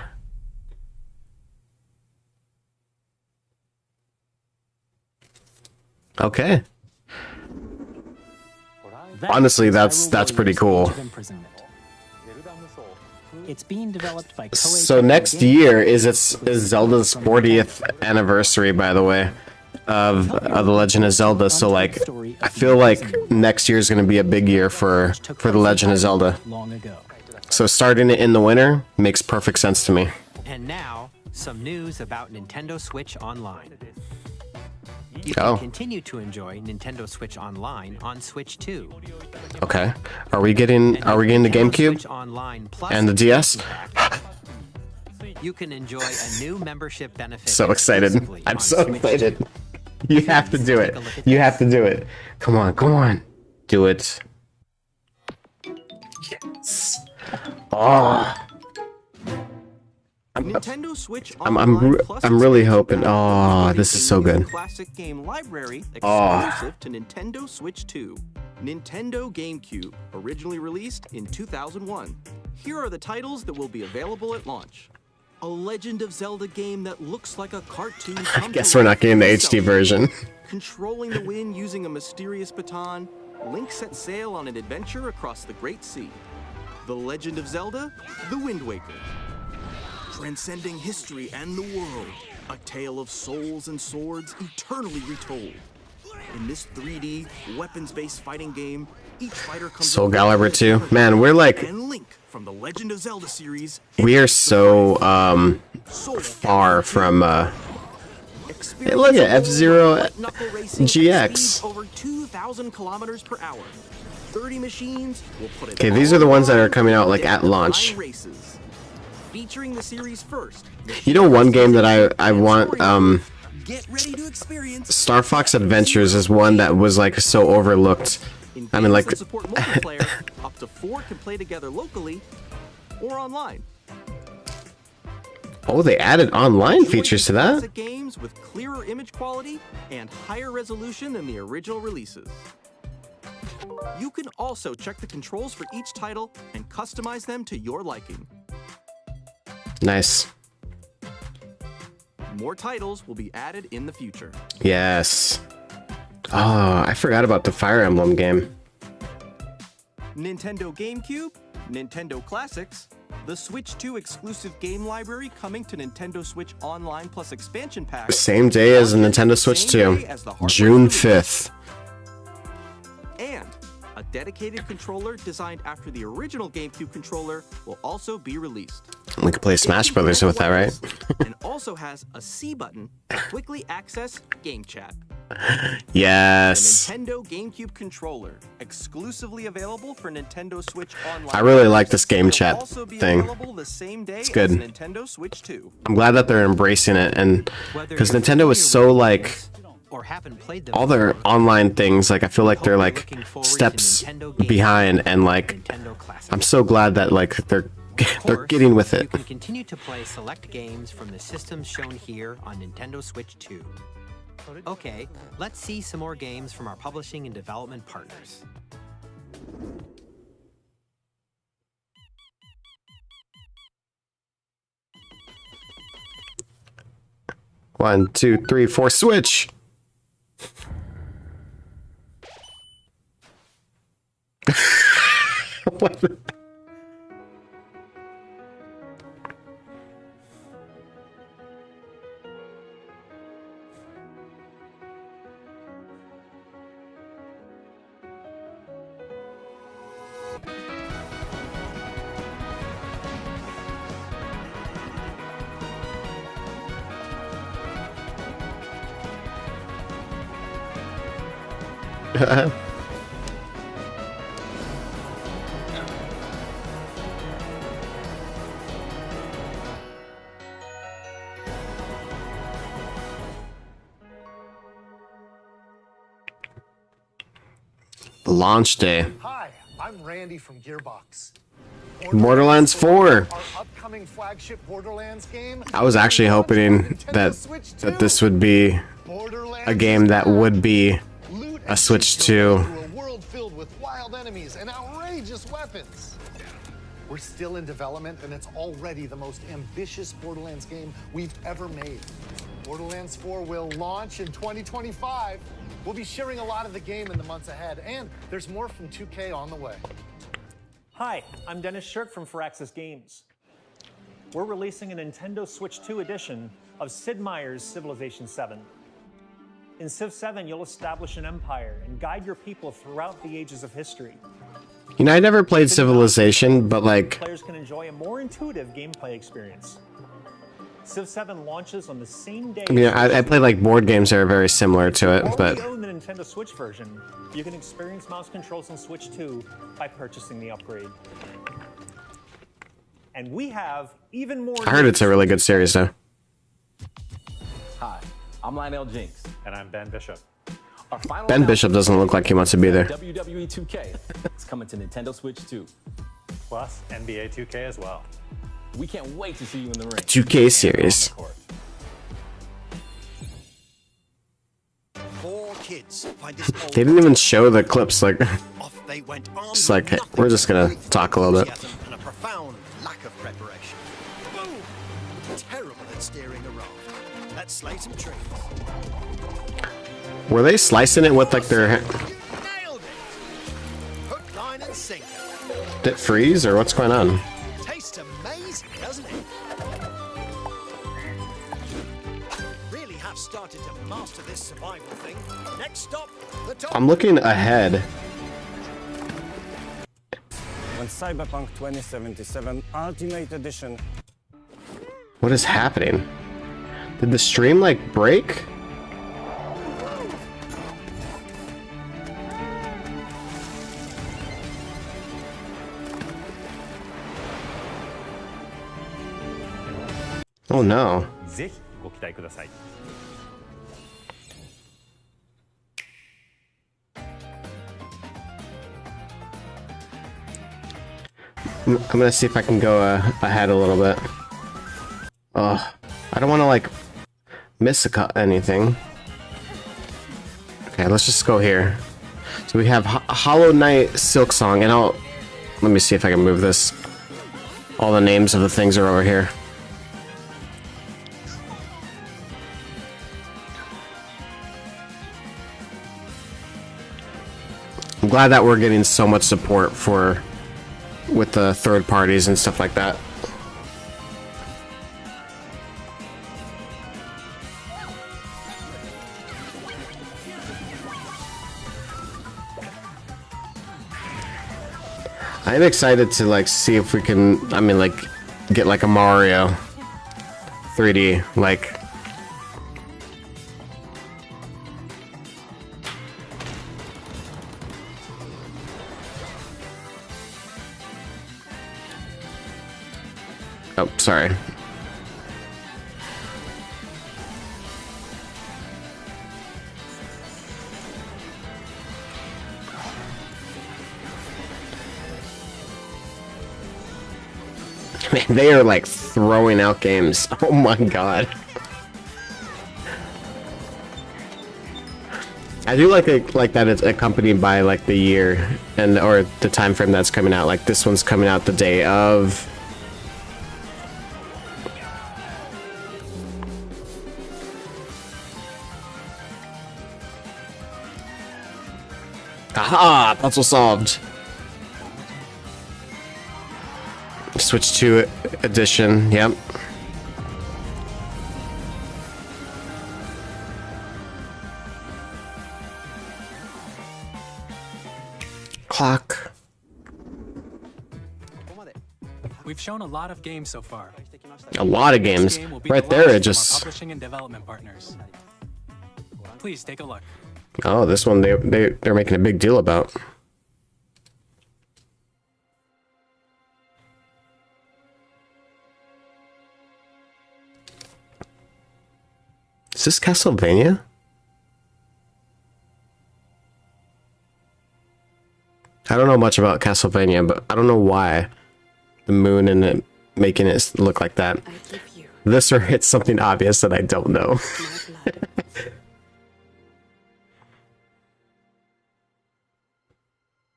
Okay. Honestly, that's pretty cool. It's being developed by So next year is Zelda's 40th anniversary, by the way, of The Legend of Zelda. So like, I feel like next year is going to be a big year for The Legend of Zelda. So starting it in the winter makes perfect sense to me. And now, some news about Nintendo Switch Online. You can Oh, continue to enjoy Nintendo Switch Online on Switch 2. okay. Are we getting the GameCube Online Plus and the DS? You can enjoy a new membership benefit. So excited! exclusively I'm on so Switch excited. 2. You have to do it. You have to do it. Come on, come on, do it. Yes. Oh. Nintendo Switch I'm Online Plus I'm really expansion hoping. pack Oh, includes this a is so new good. Classic game library Oh. exclusive to Nintendo Switch 2. Nintendo GameCube, originally released in 2001. Here are the titles that will be available at launch. A Legend of Zelda game that looks like a cartoon. I guess we're not getting the HD version. Controlling the wind using a mysterious baton, Link sets sail on an adventure across the Great Sea. The Legend of Zelda: The Wind Waker. Transcending history and the world, a tale of souls and swords eternally retold. In this 3D, weapons-based fighting game, each fighter comes Soul Calibur 2. Man, we're like, and Link from the Legend of Zelda series. we are so far from hey, look at F-Zero GX. Over 2,000 kilometers per hour. 30 machines will put it. Okay, these are the ones that are coming out like at launch. Races. Featuring the series first. You know, one game that I want, Get ready to experience Star Fox Adventures is one that was like so overlooked. I mean, like, support multiplayer. Up to 4 can play together locally or online. oh, they added online features to that. Classic games with clearer image quality and higher resolution than the original releases. You can also check the controls for each title and customize them to your liking. Nice. More titles will be added in the future. Yes. Oh, I forgot about the Fire Emblem game. Nintendo GameCube, Nintendo Classics, the Switch 2 exclusive game library coming to Nintendo Switch Online Plus expansion pack. Same day as the Nintendo Switch 2, June 5th. And A dedicated controller designed after the original GameCube controller will also be released. We could play Smash Brothers with that, right? And also has a C button to quickly access game chat. Yes. The Nintendo GameCube controller, exclusively available for Nintendo Switch Online. I really like this game will chat also be thing. available the same day It's good. as Nintendo Switch 2. I'm glad that they're embracing it, and because Nintendo is so like all their online things, like I feel like they're like steps behind, and like I'm so glad that like they're getting with it. You can continue to play select games from the systems shown here on Nintendo Switch 2. Okay, let's see some more games from our publishing and development partners. One, two, three, four, switch. What? Launch day. Hi, I'm Randy from Gearbox. Borderlands 4. Our upcoming flagship Borderlands game. I was actually hoping that this would be a game that would be a Switch 2. A world filled with wild enemies and outrageous weapons. We're still in development, and it's already the most ambitious Borderlands game we've ever made. Borderlands 4 will launch in 2025. We'll be sharing a lot of the game in the months ahead, and there's more from 2K on the way. Hi, I'm Dennis Shirk from Firaxis Games. We're releasing a Nintendo Switch 2 edition of Sid Meier's Civilization 7. In Civ 7, you'll establish an empire and guide your people throughout the ages of history. You know, I never played Civilization, but like Players can enjoy a more intuitive gameplay experience. Civ 7 launches on the same day. I mean, I play like board games that are very similar to it, but If you own the Nintendo Switch version, you can experience mouse controls on Switch 2 by purchasing the upgrade. And we have even more. I heard it's a really good series though. Hi, I'm Lionel Jinx. And I'm Ben Bishop. Our final Ben Bishop doesn't look like he wants to be there. WWE 2K is coming to Nintendo Switch 2. Plus NBA 2K as well. We can't wait to see you in the ring. 2K series. Four kids find this They didn't even show the clips, like just like hey, we're just gonna talk a little bit. and a profound lack of preparation. Boom! Terrible at steering a raft. Let's slay some trees. Were they slicing it with like their Nailed it! Hook, line, and sinker. did it freeze or what's going on? Tastes amazing, doesn't it? Really have started to master this survival thing. Next stop, the top. I'm looking ahead. When Cyberpunk 2077 Ultimate Edition. What is happening? Did the stream like break? Oh no. ぜひご期待ください。I'm gonna see if I can go ahead a little bit. I don't want to like miss anything. Okay, let's just go here. So we have Hollow Knight, Silk Song, and let me see if I can move this. All the names of the things are over here. I'm glad that we're getting so much support with the third parties and stuff like that. I'm excited to like see if we can, I mean, like get like a Mario 3D, like. Oh, sorry. Man, they are like throwing out games. Oh my god. I do like it, like that it's accompanied by like the year and or the time frame that's coming out. Like this one's coming out the day of. Aha! Puzzle solved. Switch 2 edition, yep. Clock. We've shown a lot of games so far. A lot of games. Right there, it just. Publishing and development partners. Please take a look. Oh, this one they're making a big deal about. Is this Castlevania? I don't know much about Castlevania, but I don't know why the moon and it making it look like that. This or it's something obvious that I don't know.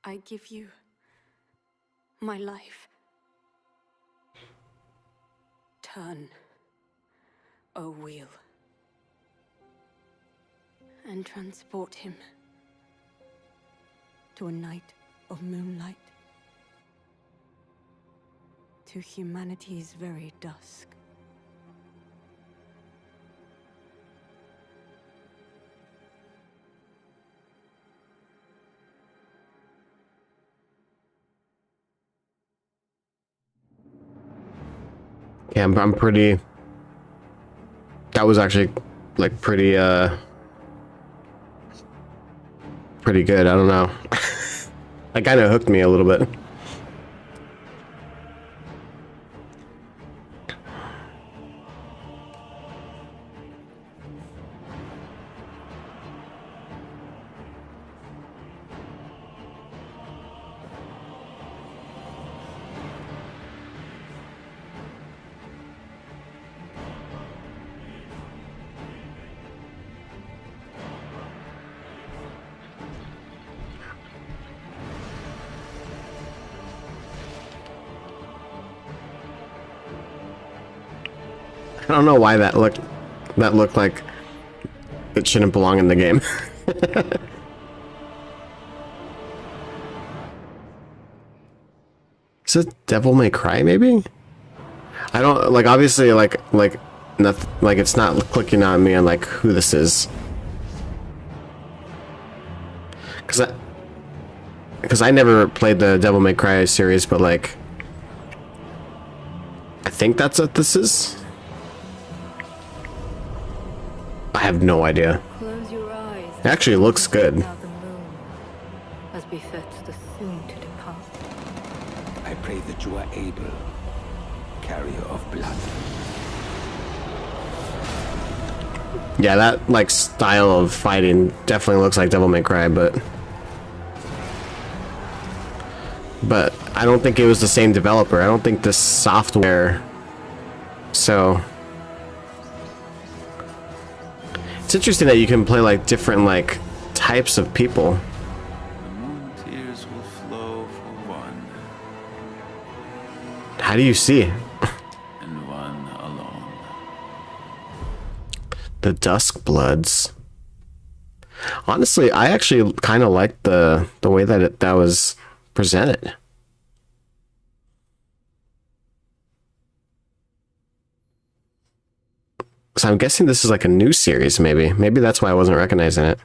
I give you my life. Turn, O wheel, and transport him to a night of moonlight, to humanity's very dusk. Yeah, I'm pretty. That was actually like pretty good. I don't know. That kind of hooked me a little bit. I don't know why that looked like it shouldn't belong in the game. Is it Devil May Cry maybe? I don't like obviously like nothing, like it's not clicking on me on like who this is. Cause I never played the Devil May Cry series, but like I think that's what this is. I have no idea. Close your eyes. It actually looks good. As befits the soon to depart. I pray that you are able, carrier of blood. Yeah, that like style of fighting definitely looks like Devil May Cry, but I don't think it was the same developer. I don't think the software. So it's interesting that you can play like different like types of people. The moon tears will flow for one. How do you see? And one alone. The Dusk Bloods. Honestly, I actually kind of like the way that that was presented. So I'm guessing this is like a new series, maybe. Maybe that's why I wasn't recognizing it.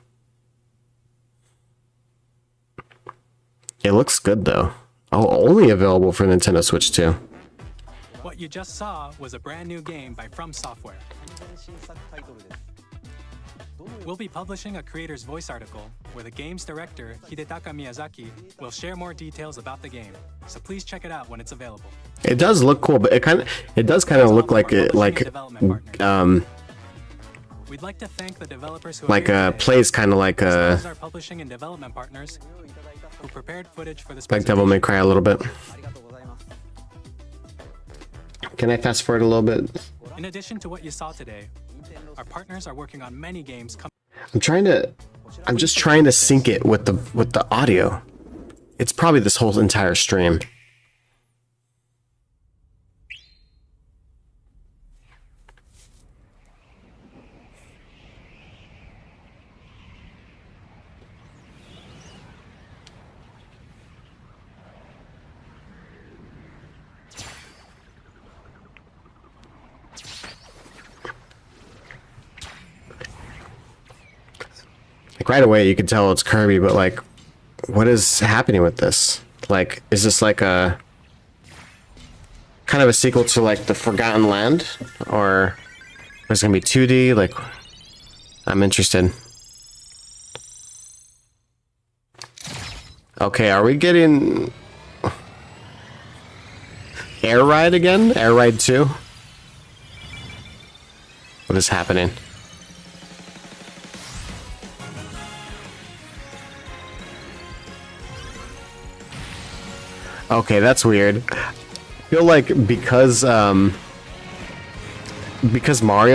It looks good though. Oh, only available for Nintendo Switch 2. What you just saw was a brand new game by From Software. We'll be publishing a creator's voice article where the game's director, Hidetaka Miyazaki, will share more details about the game. So please check it out when it's available. It does look cool, but it does kind of look like We'd like to thank the developers who plays kind of like our publishing and development partners who prepared footage for this like Devil May Cry a little bit. Can I fast forward a little bit? In addition to what you saw today, our partners are working on many games. I'm just trying to sync it with the audio. It's probably this whole entire stream. Like right away you can tell it's Kirby, but like what is happening with this? Like, is this like a kind of a sequel to like the Forgotten Land, or is it gonna be 2D? Like, I'm interested. Okay, are we getting Air Ride again? Air Ride 2? What is happening? Okay, that's weird. I feel like because Mario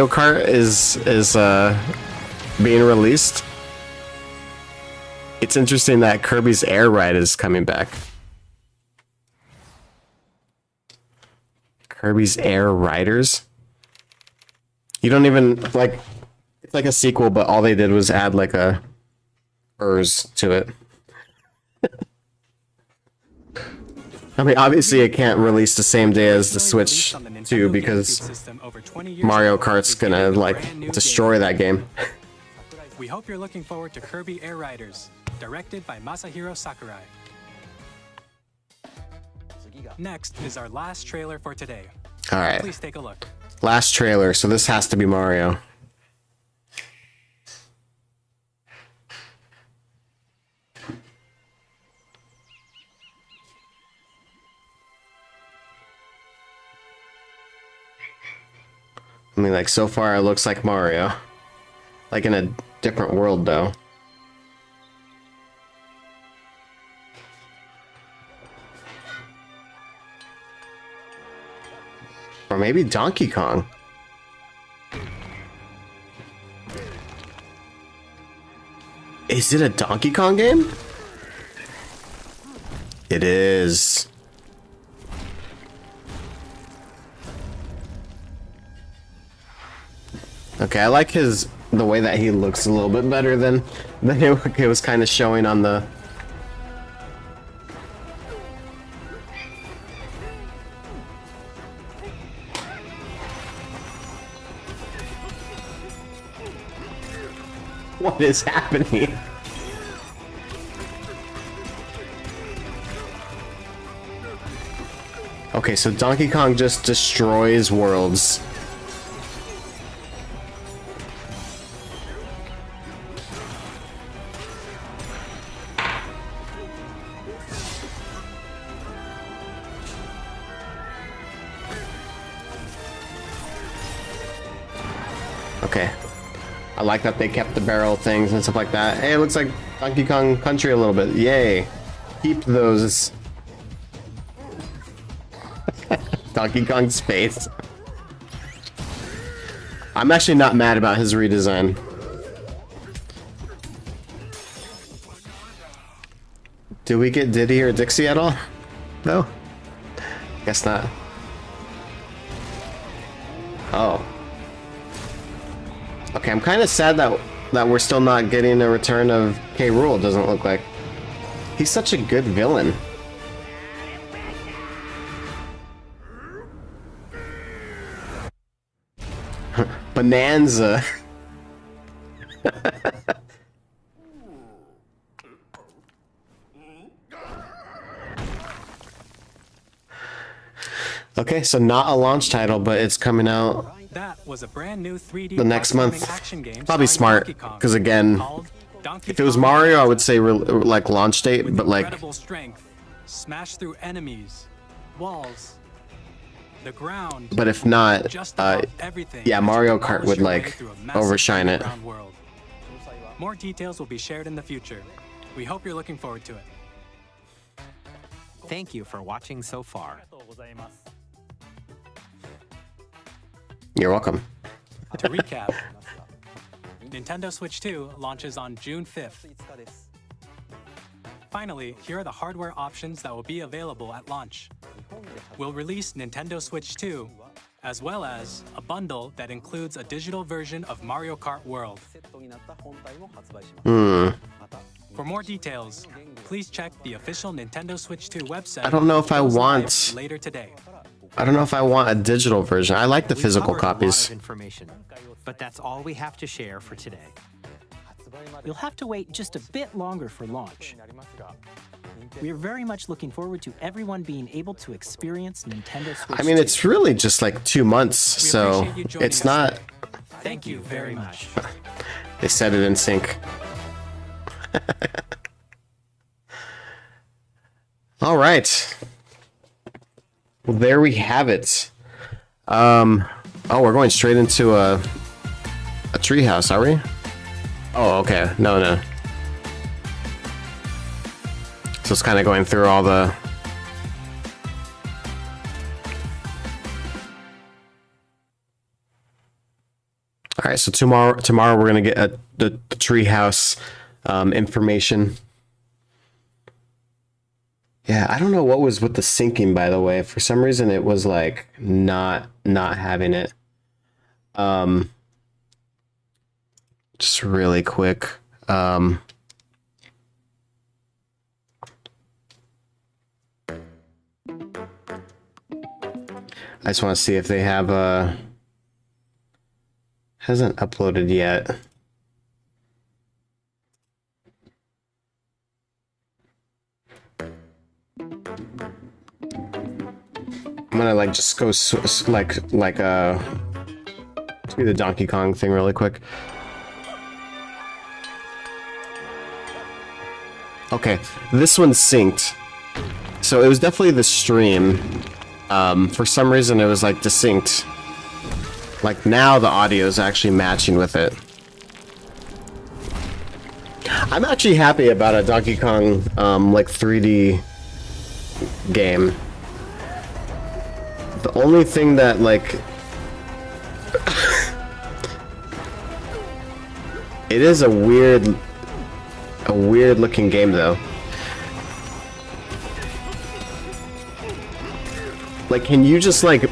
Kart is being released, it's interesting that Kirby's Air Ride is coming back. Kirby's Air Riders? You don't even like, it's like a sequel, but all they did was add like a ERS to it. I mean, obviously it can't release the same day as the Switch 2 because Mario Kart's gonna like destroy that game. We hope you're looking forward to Kirby Air Riders, directed by Masahiro Sakurai. Next is our last trailer for today. All right. Please take a look. Last trailer, so this has to be Mario. I mean, like, so far it looks like Mario. Like in a different world, though. Or maybe Donkey Kong. Is it a Donkey Kong game? It is. Okay, I like the way that he looks a little bit better than it was kind of showing on the... What is happening? Okay, so Donkey Kong just destroys worlds. Okay. I like that they kept the barrel things and stuff like that. Hey, it looks like Donkey Kong Country a little bit. Yay. Keep those. Donkey Kong Space. I'm actually not mad about his redesign. Do we get Diddy or Dixie at all? No? Guess not. Oh. Okay, I'm kind of sad that we're still not getting a return of K. Rool. It doesn't look like. He's such a good villain. Bonanza. Okay, so not a launch title, but it's coming out That was a brand new 3D the next month. action game Probably starring smart, Donkey Kong because again, called Donkey if it was Kong Mario, I would say like launch date, but like incredible strength, smash through enemies, walls, the ground. but if not, just about everything yeah, as you Mario demolish Kart would your way like through a massive overshine it. underground world. More details will be shared in the future. We hope you're looking forward to it. Thank you for watching so far. You're welcome. To recap, Nintendo Switch 2 launches on June 5th. Finally, here are the hardware options that will be available at launch. We'll release Nintendo Switch 2, as well as a bundle that includes a digital version of Mario Kart World. For more details, please check the official Nintendo Switch 2 website. I don't know if I which goes live want. later today. I don't know if I want a digital version. I like the physical Covered a lot copies. of information, but that's all we have to share for today. You'll have to wait just a bit longer for launch. We are very much looking forward to everyone being able to experience Nintendo Switch I mean, 2. it's really just like 2 months, so appreciate you joining it's us not. today. Thank you very much. They said it in sync. All right. Well, there we have it. Oh, we're going straight into a treehouse, are we? Oh, okay. No. So it's kind of going through all the. All right, so tomorrow we're gonna get the treehouse information. Yeah, I don't know what was with the syncing, by the way. For some reason, it was like not having it. Just really quick. I just want to see if they have hasn't uploaded yet. I'm gonna like just go do the Donkey Kong thing really quick. Okay, this one's synced. So it was definitely the stream. For some reason it was like desynced. Like now the audio is actually matching with it. I'm actually happy about a Donkey Kong like 3D game. The only thing that like it is a weird looking game though. Like, can you just like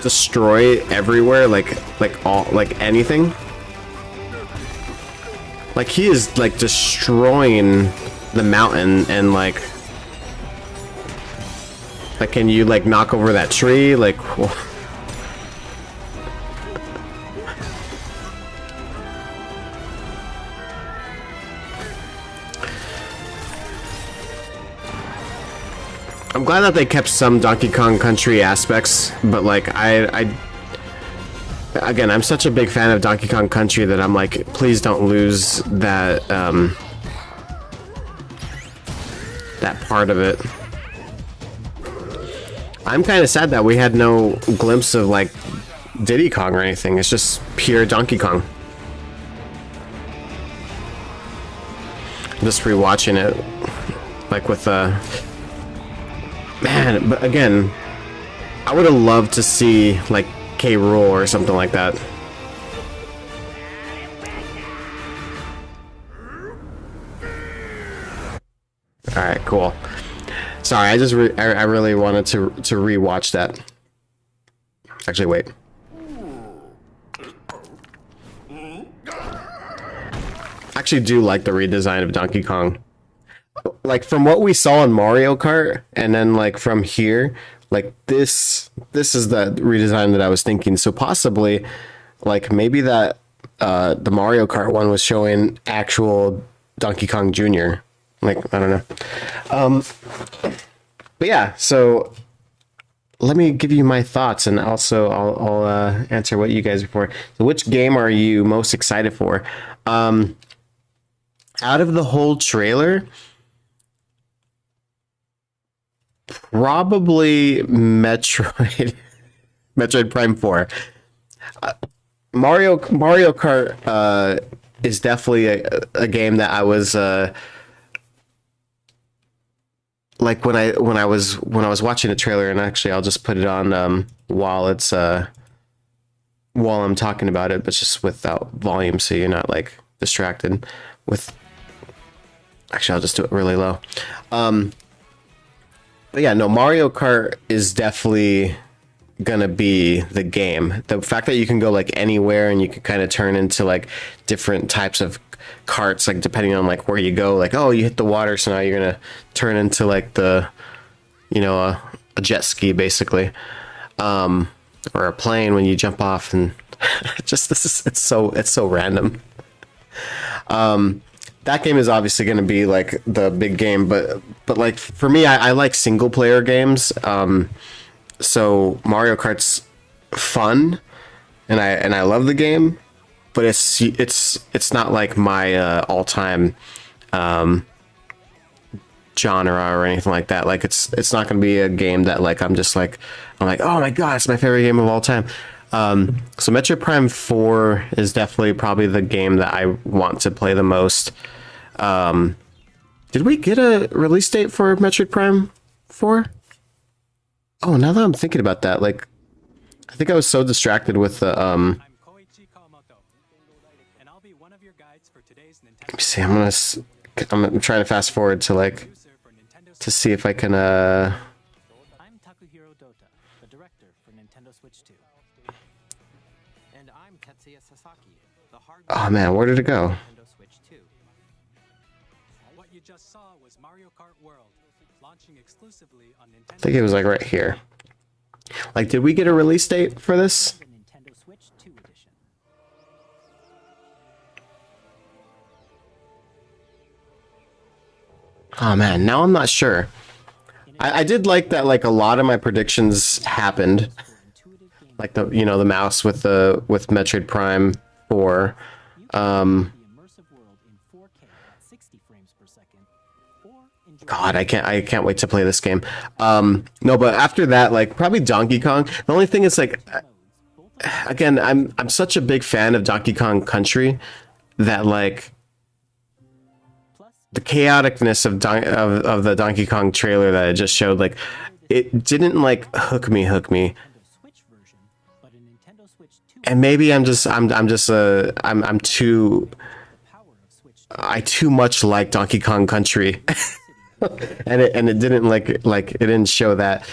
destroy everywhere, like anything? Like he is like destroying the mountain and like can you like knock over that tree? Like I'm glad that they kept some Donkey Kong Country aspects, but like again, I'm such a big fan of Donkey Kong Country that I'm like, please don't lose that that part of it. I'm kind of sad that we had no glimpse of like Diddy Kong or anything. It's just pure Donkey Kong. Just rewatching it, like with man, but again, I would have loved to see like K. Rool or something like that. All right, cool. Sorry, I just I really wanted to rewatch that. Actually, wait. I actually do like the redesign of Donkey Kong. Like from what we saw in Mario Kart, and then like from here, like this is the redesign that I was thinking. So possibly, like maybe that the Mario Kart one was showing actual Donkey Kong Jr. Like I don't know. But yeah, so let me give you my thoughts, and also I'll answer what you guys are for. So which game are you most excited for? Out of the whole trailer, probably Metroid, Metroid Prime 4. Mario Kart is definitely a game that I was like when I was watching the trailer, and actually I'll just put it on while I'm talking about it, but just without volume, so you're not like distracted with. Actually, I'll just do it really low. But yeah, no, Mario Kart is definitely gonna be the game. The fact that you can go like anywhere and you can kind of turn into like different types of carts, like depending on like where you go, like, oh, you hit the water, so now you're gonna turn into like the, you know, a jet ski basically, or a plane when you jump off, and just it's so random. That game is obviously going to be like the big game, but like for me, I like single player games. So Mario Kart's fun, and I love the game, but it's not like my all time genre or anything like that. Like it's not going to be a game that like I'm like, oh my god, it's my favorite game of all time. So Metroid Prime 4 is definitely probably the game that I want to play the most. Did we get a release date for Metroid Prime 4? Oh, now that I'm thinking about that, like, I think I was so distracted with the, let me see, I'm trying to fast forward to, like, to see if I can, oh man, where did it go? What you just saw was Mario Kart World, launching exclusively on Nintendo. I think it was like right here. Like, did we get a release date for this? Oh man, now I'm not sure. I did like that, like a lot of my predictions happened. Like the, you know, the mouse with Metroid Prime 4. God, I can't wait to play this game. No, but after that, like probably Donkey Kong. The only thing is like, again, I'm such a big fan of Donkey Kong Country that like the chaoticness of the Donkey Kong trailer that I just showed, like it didn't like hook me. And maybe I too much like Donkey Kong Country. and it didn't like it didn't show that.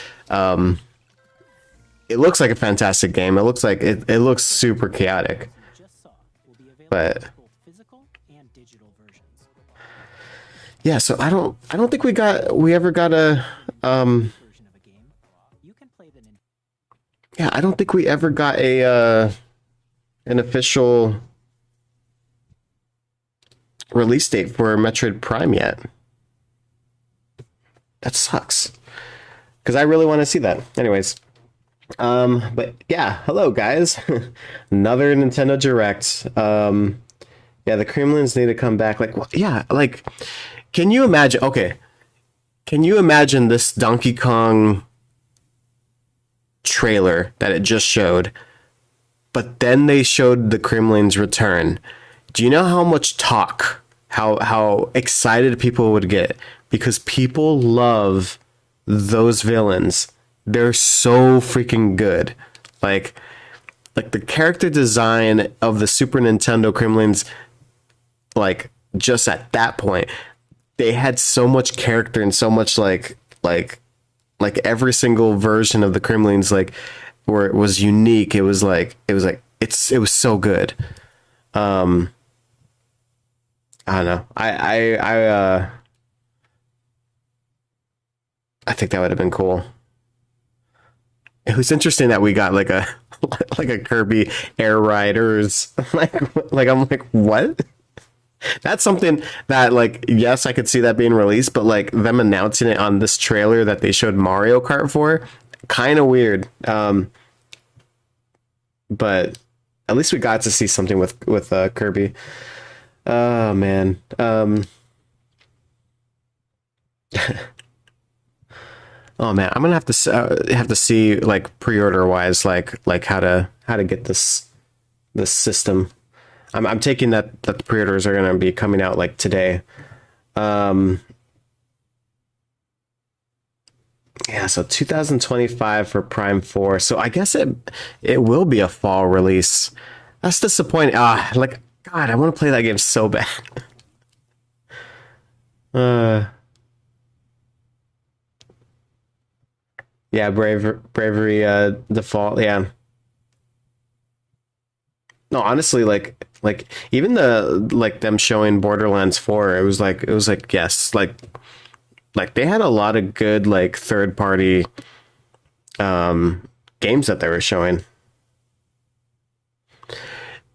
It looks like a fantastic game. It looks like it looks super chaotic. But yeah, so I don't think we ever got a yeah, I don't think we ever got a an official release date for Metroid Prime yet. That sucks, because I really want to see that. Anyways, but yeah, hello guys. Another Nintendo Direct. Yeah, the Kremlins need to come back. Like, yeah, like, can you imagine? Okay, can you imagine this Donkey Kong trailer that it just showed, but then they showed the Kremlins return? Do you know how much talk, how excited people would get? Because people love those villains. They're so freaking good. Like the character design of the Super Nintendo Kremlins, like just at that point, they had so much character and so much like every single version of the Kremlins, like, where it was unique. It was so good. I don't know. I think that would have been cool. It was interesting that we got like a Kirby Air Riders. like I'm like, what? That's something that, like, yes, I could see that being released, but like them announcing it on this trailer that they showed Mario Kart for, kind of weird. But at least we got to see something with Kirby. Oh man. Oh man, I'm gonna have to see like pre-order wise, like how to get this system. I'm taking that the pre-orders are gonna be coming out like today. Yeah, so 2025 for Prime 4. So I guess it will be a fall release. That's disappointing. Like God, I want to play that game so bad. Yeah, bravery default. Yeah. No, honestly, like even them showing Borderlands 4, it was like yes, like they had a lot of good like third party games that they were showing.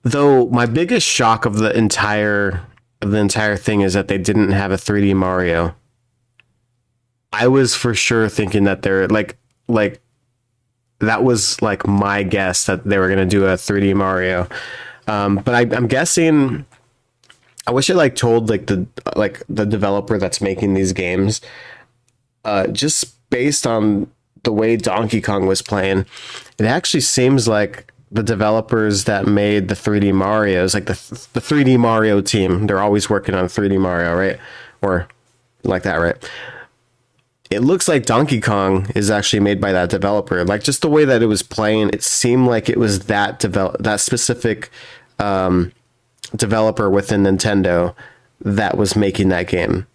Though my biggest shock of the entire thing is that they didn't have a 3D Mario. I was for sure thinking that they're like that was like my guess that they were gonna do a 3D Mario. But I'm guessing. I wish I like told the developer that's making these games, just based on the way Donkey Kong was playing, it actually seems like the developers that made the 3D Marios, like the 3D Mario team, they're always working on 3D Mario, right? Or like that, right? It looks like Donkey Kong is actually made by that developer. Like just the way that it was playing, it seemed like it was that specific developer within Nintendo that was making that game.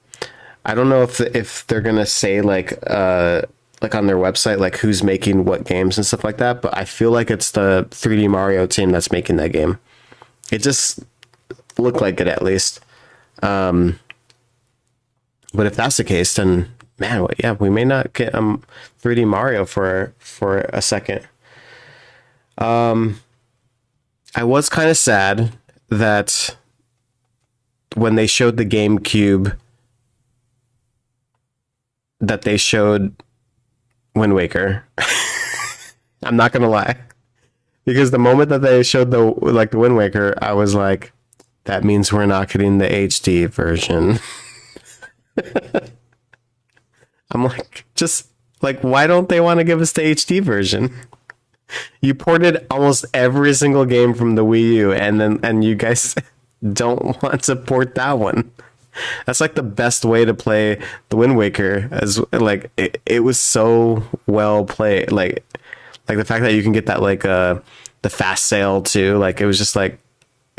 I don't know if they're gonna say like on their website like who's making what games and stuff like that, but I feel like it's the 3D Mario team that's making that game. It just looked like it at least. But if that's the case, then man, yeah, we may not get 3D Mario for a second. I was kind of sad that when they showed the GameCube, that they showed Wind Waker. I'm not gonna lie, because the moment that they showed the Wind Waker, I was like, that means we're not getting the HD version. I'm like, just like, why don't they want to give us the HD version? You ported almost every single game from the Wii U, and you guys don't want to port that one. That's like the best way to play the Wind Waker, as like it was so well played. Like the fact that you can get that like the fast sail too. Like it was just like,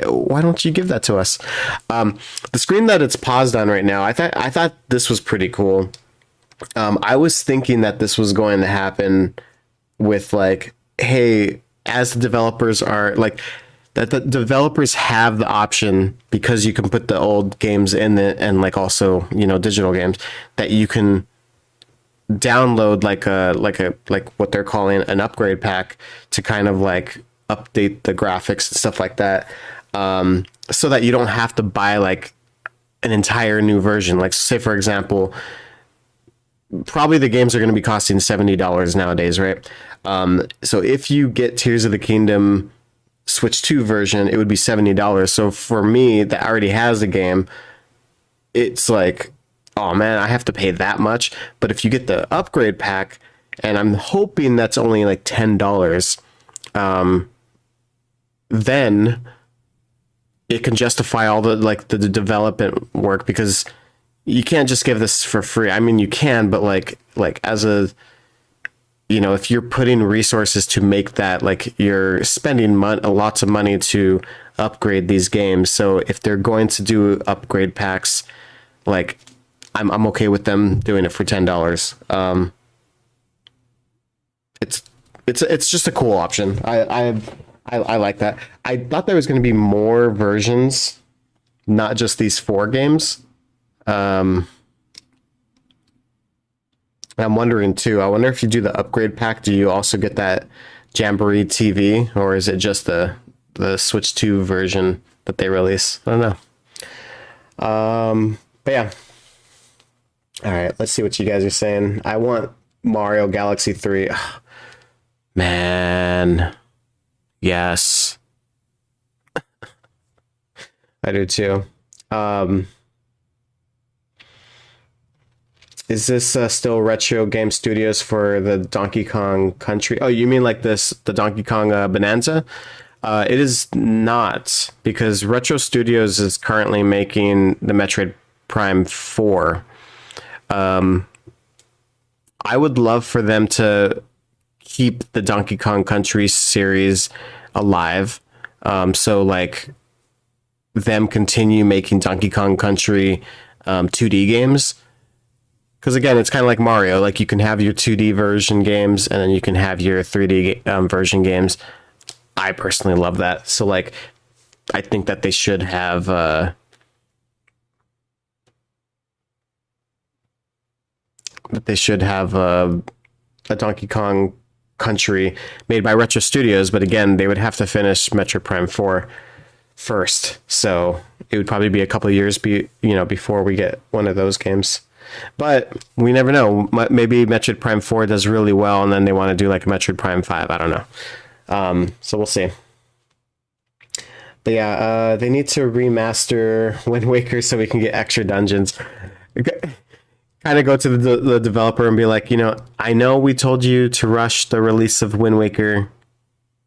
why don't you give that to us? The screen that it's paused on right now, I thought this was pretty cool. I was thinking that this was going to happen with like, hey, as the developers are like, that the developers have the option, because you can put the old games in it and like also, you know, digital games, that you can download like what they're calling an upgrade pack to kind of like update the graphics and stuff like that, so that you don't have to buy like an entire new version. Like say for example, probably the games are going to be costing $70 nowadays, right? So if you get Tears of the Kingdom Switch 2 version, it would be $70. So for me that already has the game, it's like, oh man, I have to pay that much. But if you get the upgrade pack, and I'm hoping that's only like $10, then it can justify all the like the development work, because you can't just give this for free. I mean, you can, but like as a, you know, if you're putting resources to make that, like you're spending lots of money to upgrade these games. So if they're going to do upgrade packs, like I'm okay with them doing it for $10. It's just a cool option. I like that. I thought there was going to be more versions, not just these 4 games. I'm wondering too, I wonder if you do the upgrade pack, do you also get that Jamboree TV, or is it just the Switch 2 version that they release? I don't know. But yeah. All right, let's see what you guys are saying. I want Mario Galaxy 3. Man, yes, I do too. Is this still Retro Game Studios for the Donkey Kong Country? Oh, you mean like the Donkey Kong Bonanza? It is not, because Retro Studios is currently making the Metroid Prime 4. I would love for them to keep the Donkey Kong Country series alive. So like them continue making Donkey Kong Country 2D games. Because again, it's kind of like Mario. Like you can have your 2D version games and then you can have your 3D version games. I personally love that. So like, I think that they should have a Donkey Kong Country made by Retro Studios. But again, they would have to finish Metroid Prime 4 first. So it would probably be a couple of years before we get one of those games. But we never know. Maybe Metroid Prime 4 does really well, and then they want to do like a Metroid Prime 5. I don't know. So we'll see. But yeah, they need to remaster Wind Waker so we can get extra dungeons. Kind of go to the developer and be like, I know we told you to rush the release of Wind Waker.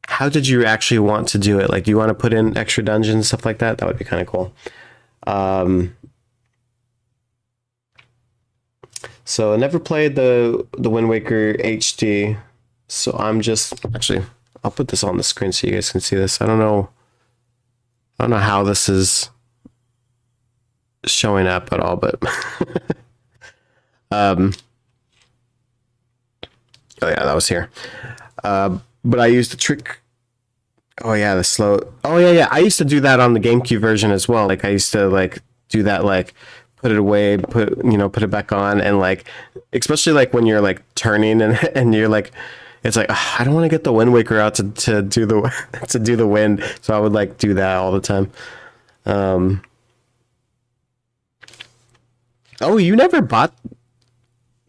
How did you actually want to do it? Like, do you want to put in extra dungeons, stuff like that? That would be kind of cool. So I never played the Wind Waker HD. So I'm just I'll put this on the screen so you guys can see this. I don't know how this is showing up at all, but oh yeah, that was here. But I used the trick. Oh yeah, the slow. Oh yeah. I used to do that on the GameCube version as well. Like I used to like do that, like put it away, put it back on, and like especially like when you're like turning and you're like, it's like I don't want to get the Wind Waker out to do the wind, so I would like do that all the time. Oh, you never bought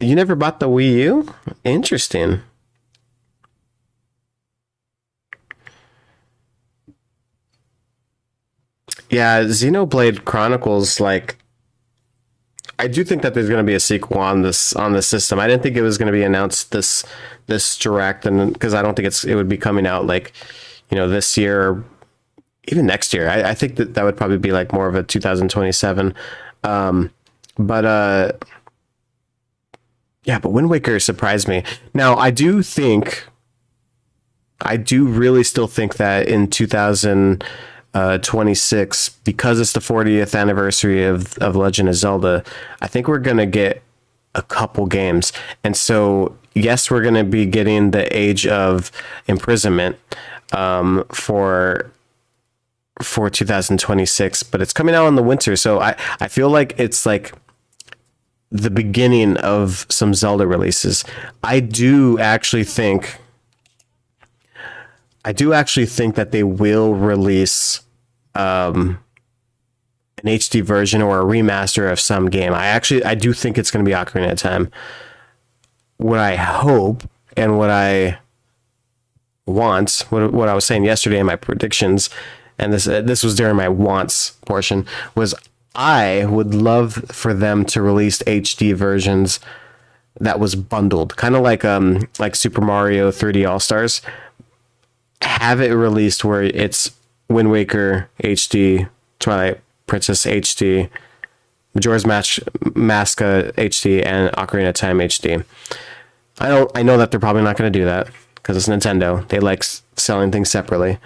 the Wii U? Interesting. Yeah, Xenoblade Chronicles, like I do think that there's going to be a sequel on this system. I didn't think it was going to be announced this direct, and because I don't think it would be coming out like this year or even next year. I think that would probably be like more of a 2027. But Wind Waker surprised me. Now I do really still think that in 2026, because it's the 40th anniversary of Legend of Zelda, I think we're gonna get a couple games. And so yes, we're gonna be getting the Age of Imprisonment for 2026, but it's coming out in the winter, so I feel like it's like the beginning of some Zelda releases. I do actually think that they will release an HD version or a remaster of some game. I do think it's going to be Ocarina of Time. What I hope and what I want, what I was saying yesterday in my predictions, and this was during my wants portion, was I would love for them to release HD versions that was bundled, kind of like Super Mario 3D All-Stars. Have it released where it's Wind Waker HD, Twilight Princess HD, Majora's Mask HD, and Ocarina of Time HD. I know that they're probably not going to do that because it's Nintendo. They like selling things separately.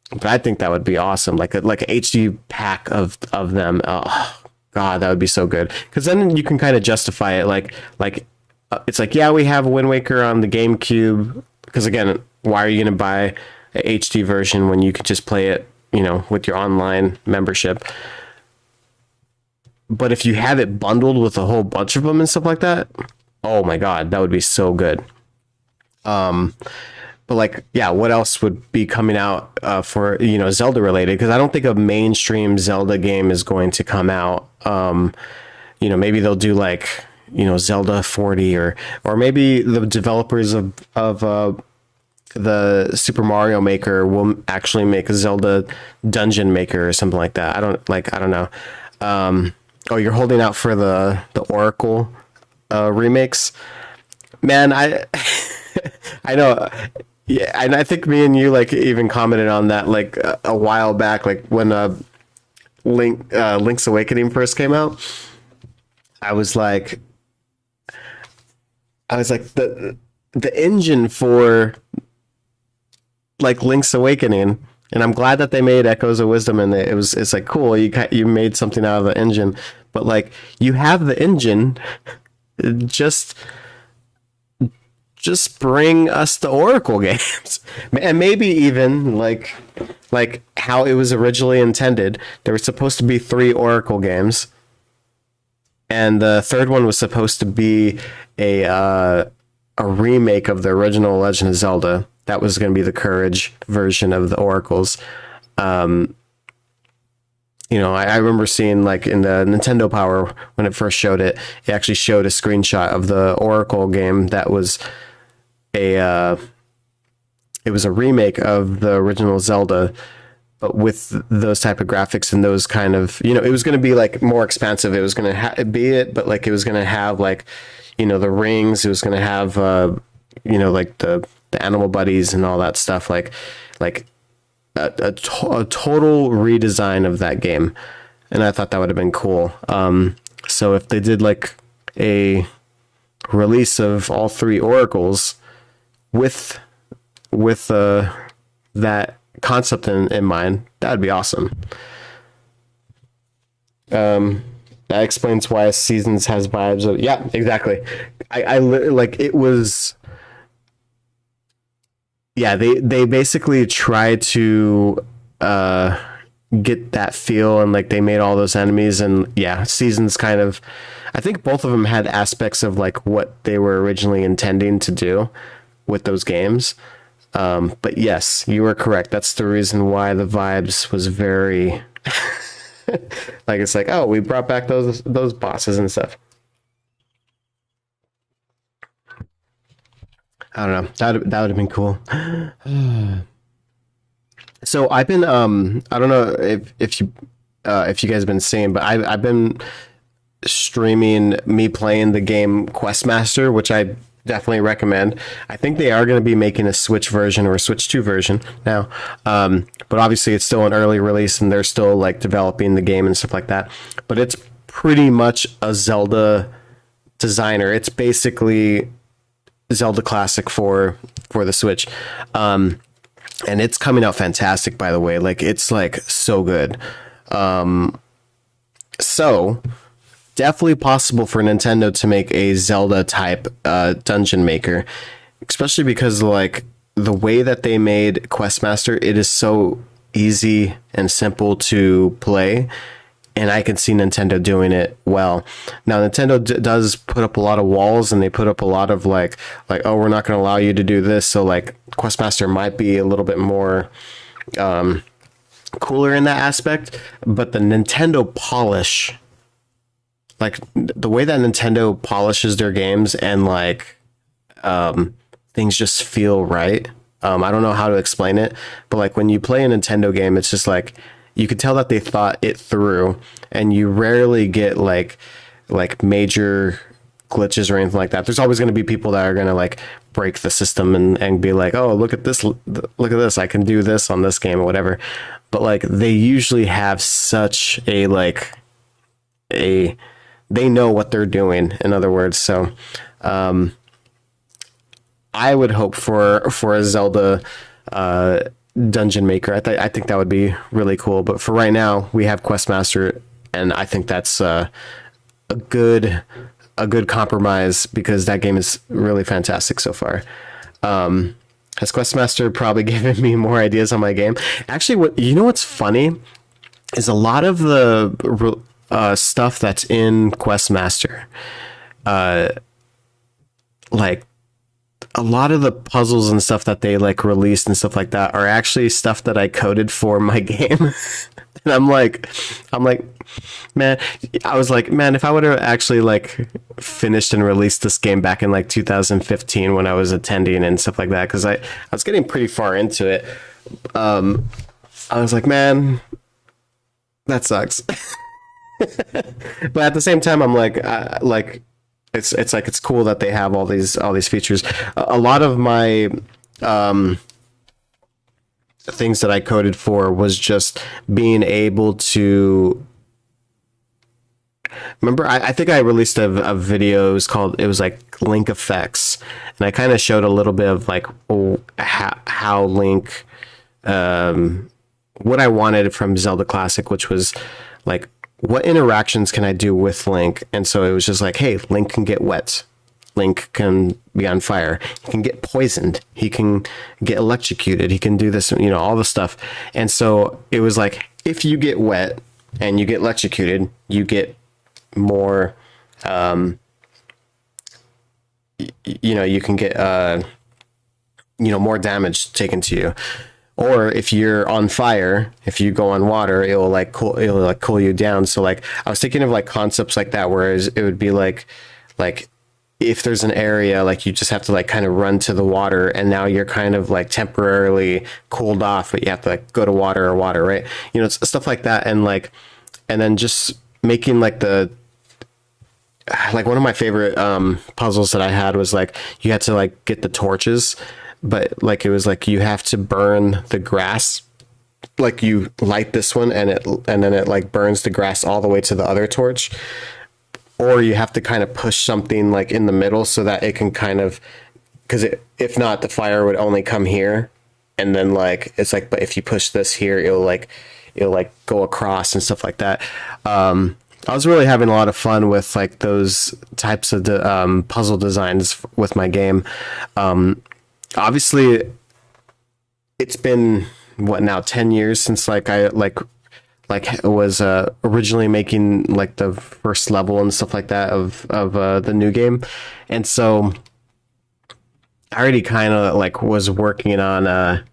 But I think that would be awesome, like a HD pack of them. Oh God, that would be so good. Because then you can kind of justify it, like it's like, yeah, we have Wind Waker on the GameCube. Because again, why are you going to buy a HD version when you could just play it, with your online membership? But if you have it bundled with a whole bunch of them and stuff like that, oh my God, that would be so good. But like, yeah, what else would be coming out for, Zelda related? Because I don't think a mainstream Zelda game is going to come out. Maybe they'll do like, Zelda 40, or maybe the developers of the Super Mario Maker will actually make a Zelda Dungeon Maker or something like that. I don't know. Oh, you're holding out for the Oracle remakes, man. I know. Yeah, and I think me and you even commented on that a while back, when Link's Awakening first came out. I was like the engine for Link's Awakening, and I'm glad that they made Echoes of Wisdom, and it's cool, you made something out of the engine, but you have the engine, just bring us the Oracle games, and maybe even like how it was originally intended. There were supposed to be 3 Oracle games, and the third one was supposed to be a remake of the original Legend of Zelda. That was going to be the Courage version of the Oracles. I remember seeing in the Nintendo Power when it first showed it, it actually showed a screenshot of the Oracle game that was it was a remake of the original Zelda, but with those type of graphics and those kind of, it was going to be more expansive. It was going to be it, but it was going to have the rings. It was going to have the animal buddies and all that stuff, a total redesign of that game, and I thought that would have been cool. So if they did a release of all 3 Oracles with that concept in mind, that would be awesome. That explains why Seasons has vibes of, yeah, exactly. I it was. Yeah, they basically tried to get that feel, and they made all those enemies, and yeah, Seasons kind of, I think both of them had aspects of what they were originally intending to do with those games. But yes, you were correct. That's the reason why the vibes was very it's oh, we brought back those bosses and stuff. I don't know. That would have been cool. So I've been I don't know if you guys have been seeing, but I've been streaming me playing the game Questmaster, which I definitely recommend. I think they are going to be making a Switch version or a Switch 2 version now, but obviously it's still an early release and they're still developing the game and stuff like that. But it's pretty much a Zelda designer. It's basically Zelda Classic for the Switch, and it's coming out fantastic, by the way. It's so good. So definitely possible for Nintendo to make a Zelda type dungeon maker, especially because the way that they made Questmaster, it is so easy and simple to play, and I can see Nintendo doing it well. Now, Nintendo does put up a lot of walls, and they put up a lot of oh, we're not going to allow you to do this. So Questmaster might be a little bit more cooler in that aspect, but the Nintendo polish, the way that Nintendo polishes their games, and things just feel right. I don't know how to explain it, but when you play a Nintendo game, it's just you could tell that they thought it through, and you rarely get major glitches or anything like that. There's always going to be people that are going to break the system and be oh, look at this, I can do this on this game or whatever. But they usually have such a they know what they're doing, in other words. So I would hope for a Zelda dungeon maker. I think that would be really cool. But for right now, we have Questmaster, and I think that's a good compromise, because that game is really fantastic so far. Has Questmaster probably given me more ideas on my game? Actually, what's funny is a lot of the stuff that's in Questmaster, a lot of the puzzles and stuff that they like released and stuff like that are actually stuff that I coded for my game. And I'm like, man, I was like, man, if I would have actually like finished and released this game back in like 2015 when I was attending and stuff like that, because I was getting pretty far into it. I was like, man, that sucks. But at the same time, I'm like, it's like it's cool that they have all these features. A lot of my things that I coded for was just being able to remember. I think I released a video. It was like Link effects, and I kind of showed a little bit of like how Link, what I wanted from Zelda Classic, which was like, what interactions can I do with Link? And so it was just like, hey, Link can get wet. Link can be on fire. He can get poisoned. He can get electrocuted. He can do this, all the stuff. And so it was like, if you get wet and you get electrocuted, you get more, you can get, more damage taken to you. Or if you're on fire, if you go on water, it'll cool you down. So like, I was thinking of like concepts like that, whereas it would be like if there's an area, like you just have to like kind of run to the water, and now you're kind of like temporarily cooled off, but you have to like go to water, right? It's stuff like that. And then just making like one of my favorite puzzles that I had was like, you had to like get the torches, but like it was like you have to burn the grass, like you light this one and then it like burns the grass all the way to the other torch, or you have to kind of push something like in the middle so that it can kind of, because if not, the fire would only come here, and then like it's like, but if you push this here, it'll like go across and stuff like that. I was really having a lot of fun with like those types of puzzle designs with my game. Obviously, it's been 10 years since like I was originally making like the first level and stuff like that of the new game, and so I already kind of like was working on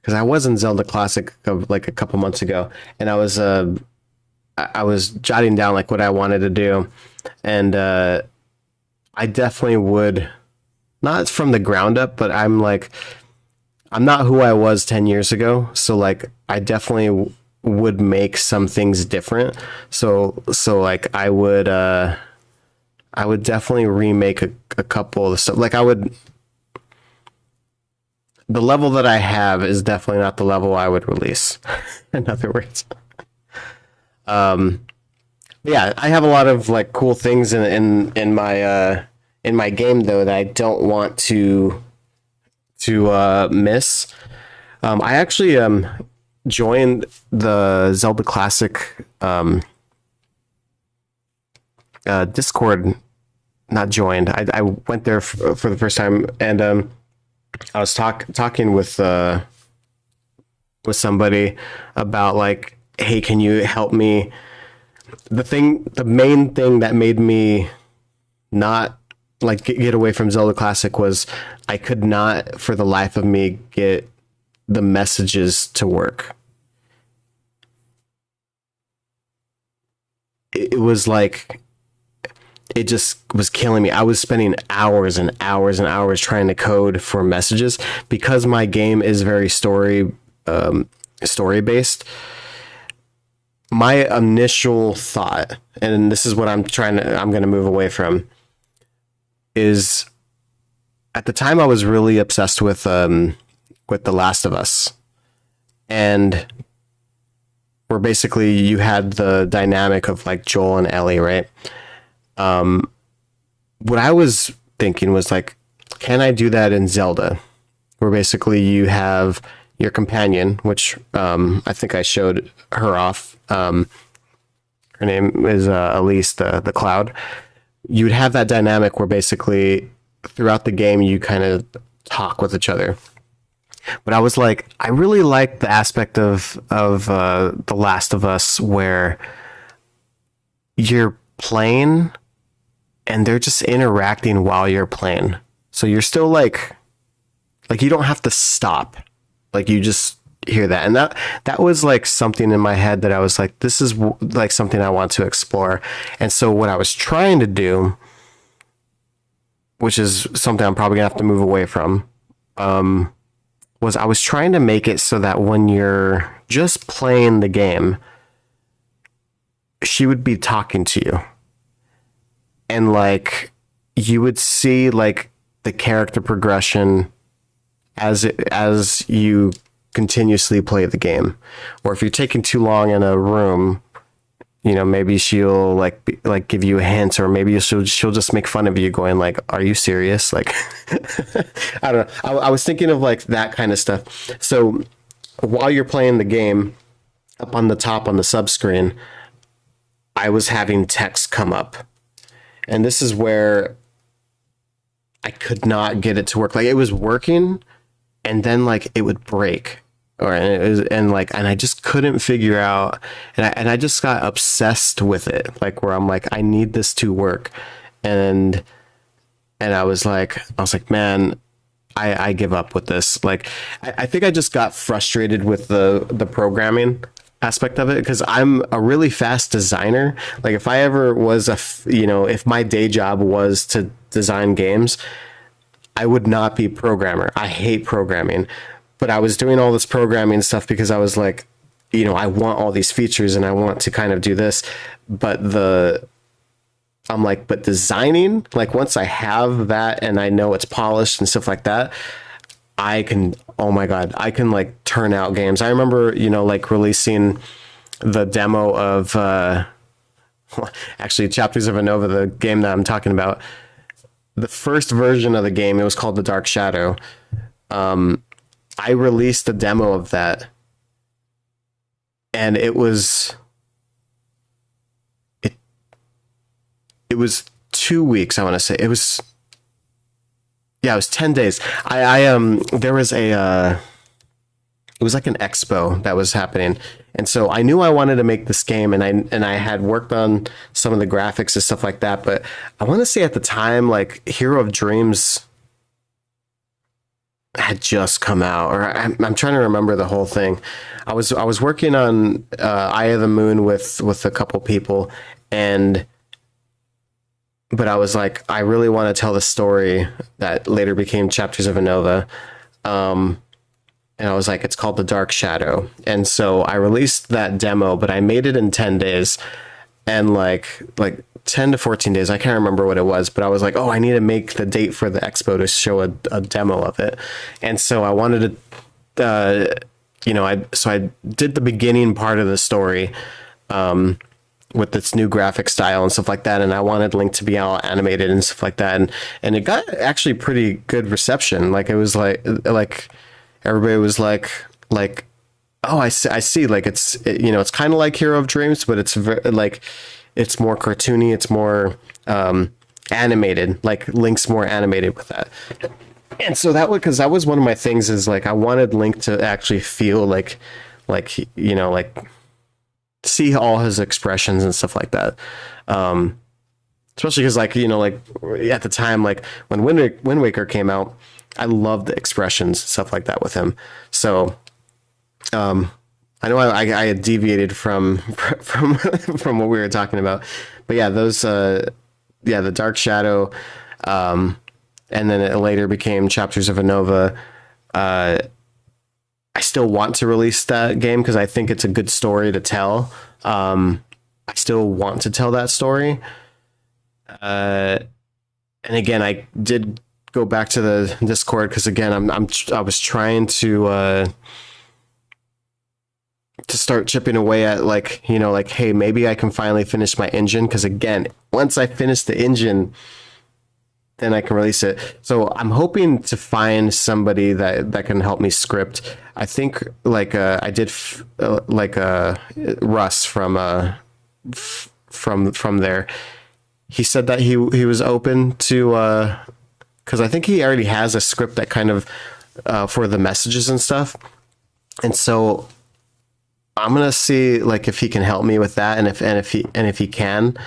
because I was in Zelda Classic like a couple months ago, and I was jotting down like what I wanted to do, and I definitely would. Not from the ground up, but I'm not who I was 10 years ago. So like, I definitely would make some things different. So like I would definitely remake a couple of stuff. Like the level that I have is definitely not the level I would release. In other words. Yeah, I have a lot of like cool things in my game though that I don't want to miss. I actually joined the Zelda Classic Discord. Not joined. I went there for the first time, and I was talking with somebody about like, hey, can you help me? The main thing that made me not like get away from Zelda Classic was I could not for the life of me get the messages to work. It was like, it just was killing me. I was spending hours and hours and hours trying to code for messages because my game is very story based. My initial thought, and this is what I'm going to move away from, is at the time I was really obsessed with The Last of Us, and where basically you had the dynamic of like Joel and Ellie, right? What I was thinking was like, can I do that in Zelda, where basically you have your companion, which I think I showed her off. Her name is Elise, the Cloud. You'd have that dynamic where basically throughout the game you kind of talk with each other. But I was like, I really like the aspect of The Last of Us where you're playing and they're just interacting while you're playing. So you're still like you don't have to stop. Like you just hear that. And that was like something in my head that I was like, this is like something I want to explore. And so what I was trying to do, which is something I'm probably gonna have to move away from, was I was trying to make it so that when you're just playing the game, she would be talking to you. And like you would see like the character progression as you continuously play the game. Or if you're taking too long in a room, you know, maybe she'll like give you a hint, or maybe she'll just make fun of you going like, are you serious? Like, I don't know. I was thinking of like that kind of stuff. So while you're playing the game, up on the top on the sub screen, I was having text come up. And this is where I could not get it to work. Like it was working, and then like it would break, and I just couldn't figure out, and I just got obsessed with it, like where I'm like, I need this to work, and I was like, man, I give up with this. Like I think I just got frustrated with the programming aspect of it, because I'm a really fast designer. Like if I ever was if my day job was to design games, I would not be a programmer. I hate programming, but I was doing all this programming stuff because I was like, I want all these features and I want to kind of do this, but designing, like once I have that and I know it's polished and stuff like that, I can like turn out games. I remember, like releasing the demo of actually Chapters of Unova, the game that I'm talking about. The first version of the game, it was called The Dark Shadow. I released a demo of that, and it was 2 weeks, I want to say. It was 10 days. There was it was like an expo that was happening. And so I knew I wanted to make this game, and I had worked on some of the graphics and stuff like that. But I want to say at the time, like Hero of Dreams had just come out, or I'm trying to remember the whole thing. I was working on Eye of the Moon with a couple people, but I was like, I really want to tell the story that later became Chapters of Unova. And I was like, it's called The Dark Shadow. And so I released that demo, but I made it in 10 days, and like 10 to 14 days. I can't remember what it was, but I was like, oh, I need to make the date for the expo to show a demo of it. And so I wanted to, I did the beginning part of the story, with its new graphic style and stuff like that. And I wanted Link to be all animated and stuff like that. And it got actually pretty good reception. Like it was like everybody was like, oh, I see. Like it's kind of like Hero of Dreams, but it's it's more cartoony. It's more animated. Like Link's more animated with that. And so because that was one of my things, is like I wanted Link to actually feel like see all his expressions and stuff like that. Especially because at the time, like when Wind Waker came out, I loved the expressions, stuff like that with him. So I know I had deviated from what we were talking about, but yeah, those The Dark Shadow, and then it later became Chapters of Unova. I still want to release that game because I think it's a good story to tell. I still want to tell that story. And again, I did go back to the Discord because again, I was trying to start chipping away at hey, maybe I can finally finish my engine, because again, once I finish the engine, then I can release it. So I'm hoping to find somebody that can help me script. I think I did Russ from there. He said that he was open to, because I think he already has a script that kind of for the messages and stuff. And so I'm gonna see if he can help me with that, and if he can,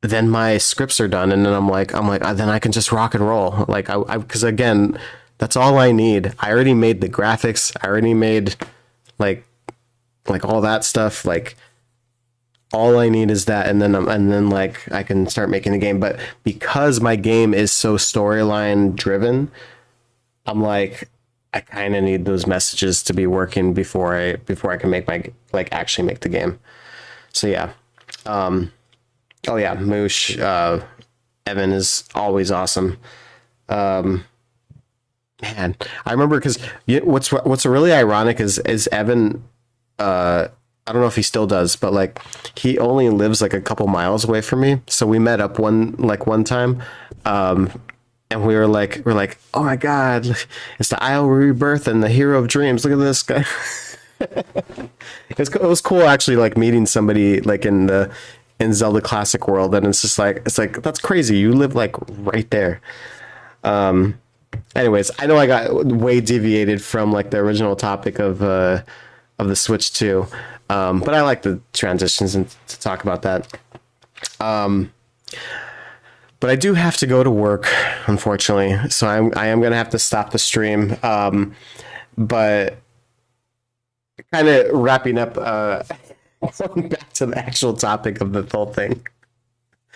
then my scripts are done, and then I'm like, then I can just rock and roll. Like because again, that's all I need. I already made the graphics. I already made like all that stuff. Like all I need is that, and then like I can start making the game. But because my game is so storyline driven, I'm like, I kind of need those messages to be working before I can make my actually make the game. So yeah. Oh yeah, Moosh, Evan is always awesome. Man, I remember because what's really ironic is Evan. I don't know if he still does, but like he only lives like a couple miles away from me. So we met up one time, and we're like, oh my god, it's the Isle of Rebirth and the Hero of Dreams. Look at this guy. It was cool actually, like meeting somebody like in Zelda Classic World, and it's like that's crazy. You live like right there. Anyways, I know I got way deviated from like the original topic of the Switch 2, but I like the transitions and to talk about that. But I do have to go to work, unfortunately, so I am gonna have to stop the stream. But kind of wrapping up. Back to the actual topic of the whole thing,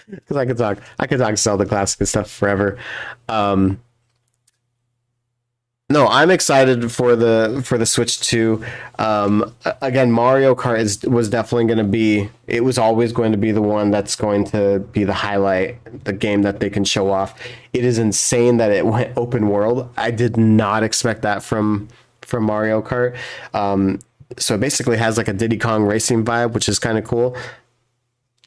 because I could talk Zelda Classic and stuff forever. No, I'm excited for the Switch 2. Again, Mario Kart was definitely going to be. It was always going to be the one that's going to be the highlight, the game that they can show off. It is insane that it went open world. I did not expect that from Mario Kart. So it basically has like a Diddy Kong racing vibe, which is kind of cool.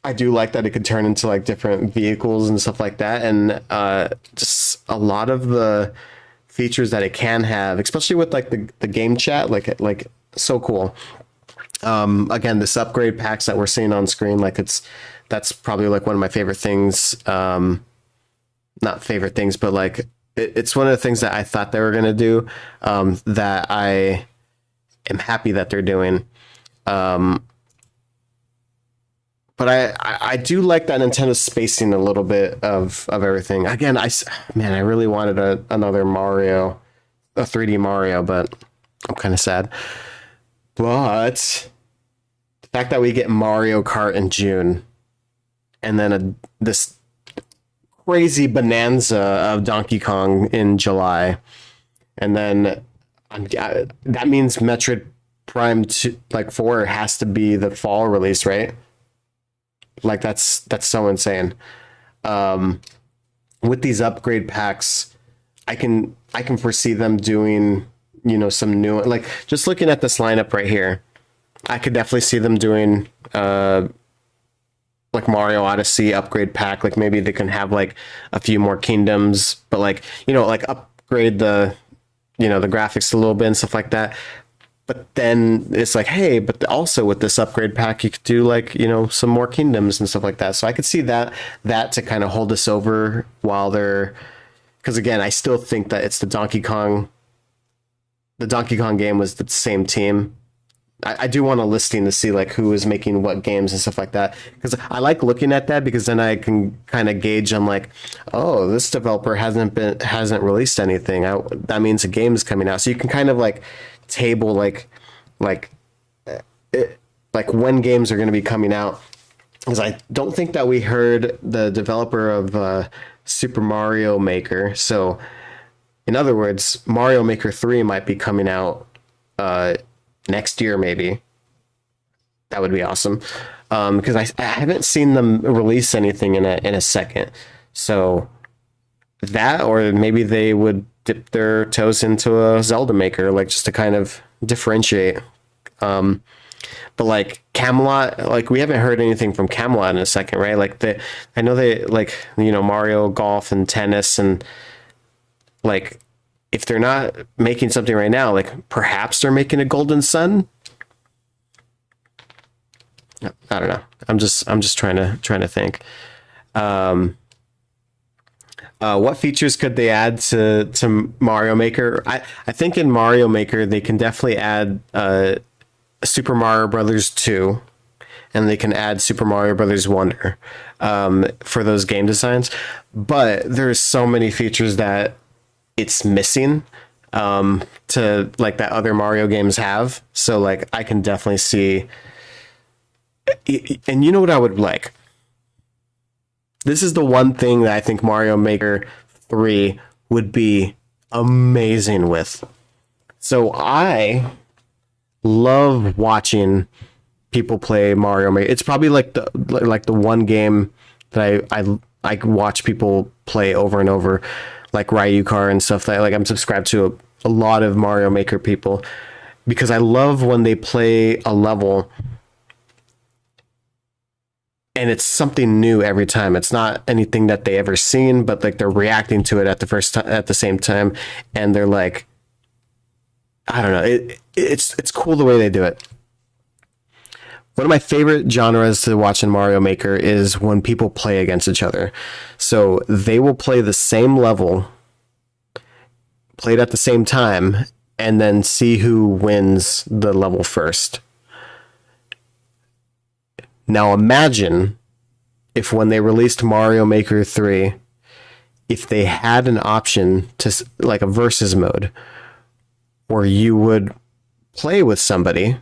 I do like that it could turn into like different vehicles and stuff like that, and just a lot of the features that it can have, especially with like the game chat, like so cool. Again, this upgrade packs that we're seeing on screen, like that's probably like one of my favorite things. Not favorite things, but like it's one of the things that I thought they were gonna do. That I am happy that they're doing. But I do like that Nintendo's spacing a little bit of everything. Again, I really wanted another Mario, a 3D Mario, but I'm kind of sad. But the fact that we get Mario Kart in June, and then this crazy bonanza of Donkey Kong in July, and then that means Metroid Prime 2, like 4 has to be the fall release, right? Like that's so insane. With these upgrade packs, I can foresee them doing, some new, like just looking at this lineup right here, I could definitely see them doing like Mario Odyssey upgrade pack. Like maybe they can have like a few more kingdoms, but like upgrade the the graphics a little bit and stuff like that. But then it's like, hey, but also with this upgrade pack, you could do like, some more kingdoms and stuff like that. So I could see that to kind of hold us over while because again, I still think that it's the Donkey Kong game was the same team. I do want a listing to see like who is making what games and stuff like that, because I like looking at that, because then I can kind of gauge on like, oh, this developer hasn't released anything. That means a game is coming out. So you can kind of like table like when games are going to be coming out, because I don't think that we heard the developer of Super Mario Maker. So in other words, Mario Maker 3 might be coming out next year, maybe. That would be awesome, because I haven't seen them release anything in a second. So that, or maybe they would dip their toes into a Zelda Maker, like just to kind of differentiate. But like Camelot, like we haven't heard anything from Camelot in a second, right? Like I know they like Mario Golf and tennis, and like, if they're not making something right now, like perhaps they're making a Golden Sun. I don't know. I'm just trying to think. What features could they add to Mario Maker? I think in Mario Maker they can definitely add Super Mario Brothers 2, and they can add Super Mario Brothers Wonder for those game designs. But there's so many features that it's missing to like that other Mario games have. So like I can definitely see, and you know what I would like? This is the one thing that I think Mario Maker 3 would be amazing with. So I love watching people play Mario Maker. It's probably like the one game that I watch people play over and over, like Ryu Car and stuff. That like I'm subscribed to a lot of Mario Maker people because I love when they play a level and it's something new every time. It's not anything that they ever seen, but like they're reacting to it at the same time, and they're like, I don't know. It's cool the way they do it. One of my favorite genres to watch in Mario Maker is when people play against each other. So they will play the same level, played at the same time, and then see who wins the level first. Now imagine if when they released Mario Maker 3, if they had an option to like a versus mode where you would play with somebody,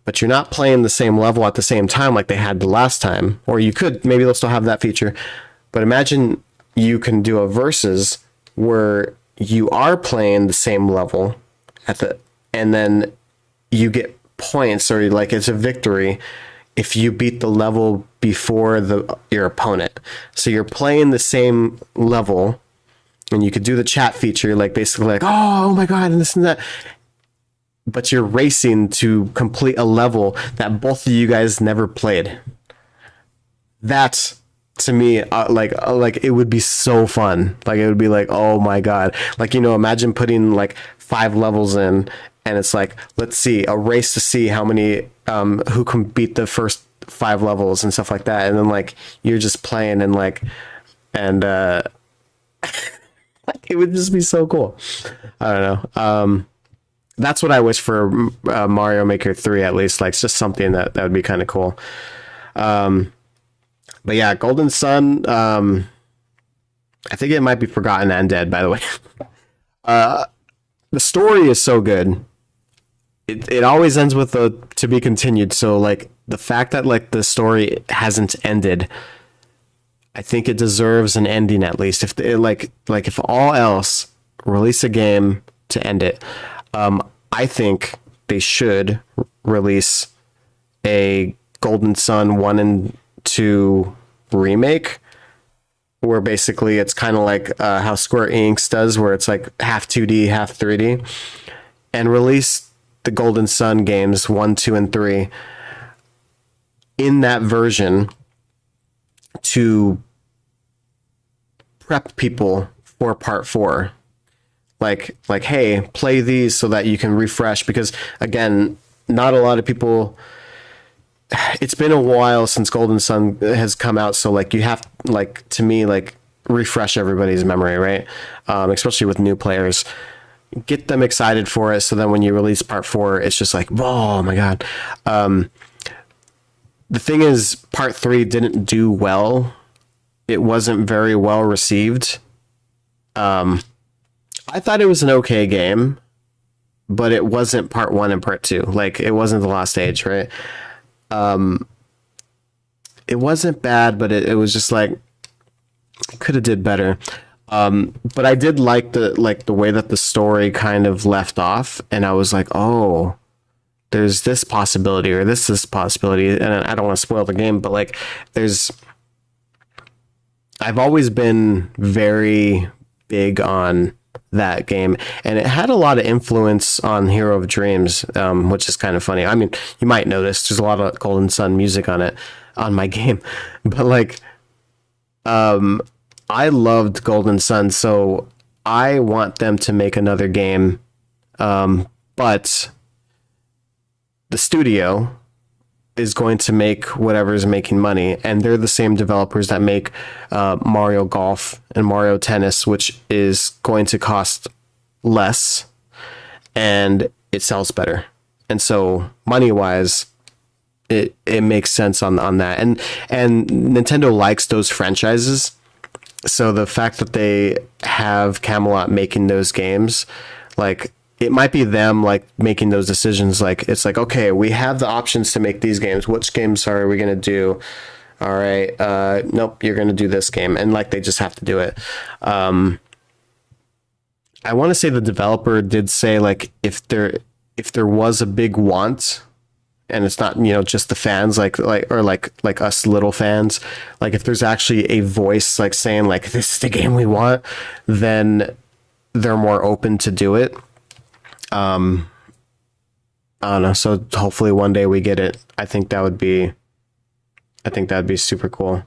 but you're not playing the same level at the same time like they had the last time. Or you could, maybe they'll still have that feature. But imagine you can do a versus where you are playing the same level and then you get points, or like it's a victory if you beat the level before your opponent. So you're playing the same level, and you could do the chat feature, like basically like, oh my God, and this and that. But you're racing to complete a level that both of you guys never played. That's, to me, like it would be so fun. Like it would be like, oh my God. Like, you know, imagine putting like 5 levels in, and it's like, let's see, a race to see how many, who can beat the first 5 levels and stuff like that. And then like, you're just playing and like, and like, it would just be so cool. I don't know. That's what I wish for Mario Maker 3, at least. Like, it's just something that would be kind of cool. But yeah, Golden Sun, I think it might be Forgotten and Dead, by the way. The story is so good. It always ends with a to be continued. So like the fact that like the story hasn't ended, I think it deserves an ending at least. If they, like if all else, release a game to end it. I think they should release a Golden Sun 1 and 2 remake, where basically it's kind of like how Square Enix does, where it's like half 2D, half 3D, and release the Golden Sun games 1, 2, and 3 in that version to prep people for part 4. Like, hey, play these so that you can refresh, because again, not a lot of people, it's been a while since Golden Sun has come out, so like you have, like, to me, like, refresh everybody's memory, right? Especially with new players, get them excited for it, so then when you release part 4, it's just like, oh my God. The thing is, part 3 didn't do well. It wasn't very well received. I thought it was an okay game, but it wasn't part 1 and part 2. Like, it wasn't the Lost Age, right? It wasn't bad, but it was just like, could have did better. But I did like the way that the story kind of left off, and I was like, oh, there's this possibility, or this possibility, and I don't want to spoil the game, but like, I've always been very big on that game, and it had a lot of influence on Hero of Dreams, which is kind of funny. I mean, you might notice there's a lot of Golden Sun music on it, on my game, but like, I loved Golden Sun, so I want them to make another game, but the studio is going to make whatever's making money, and they're the same developers that make Mario Golf and Mario Tennis, which is going to cost less and it sells better. And so money-wise, it makes sense on that. And Nintendo likes those franchises. So the fact that they have Camelot making those games, like, it might be them like making those decisions. Like, it's like, okay, we have the options to make these games. Which games are we going to do? All right. Nope. You're going to do this game. And like, they just have to do it. I want to say the developer did say, like, if there was a big want, and it's not, just the fans, like us little fans, like, if there's actually a voice like saying like, this is the game we want, then they're more open to do it. I don't know. So hopefully one day we get it. I think that'd be super cool.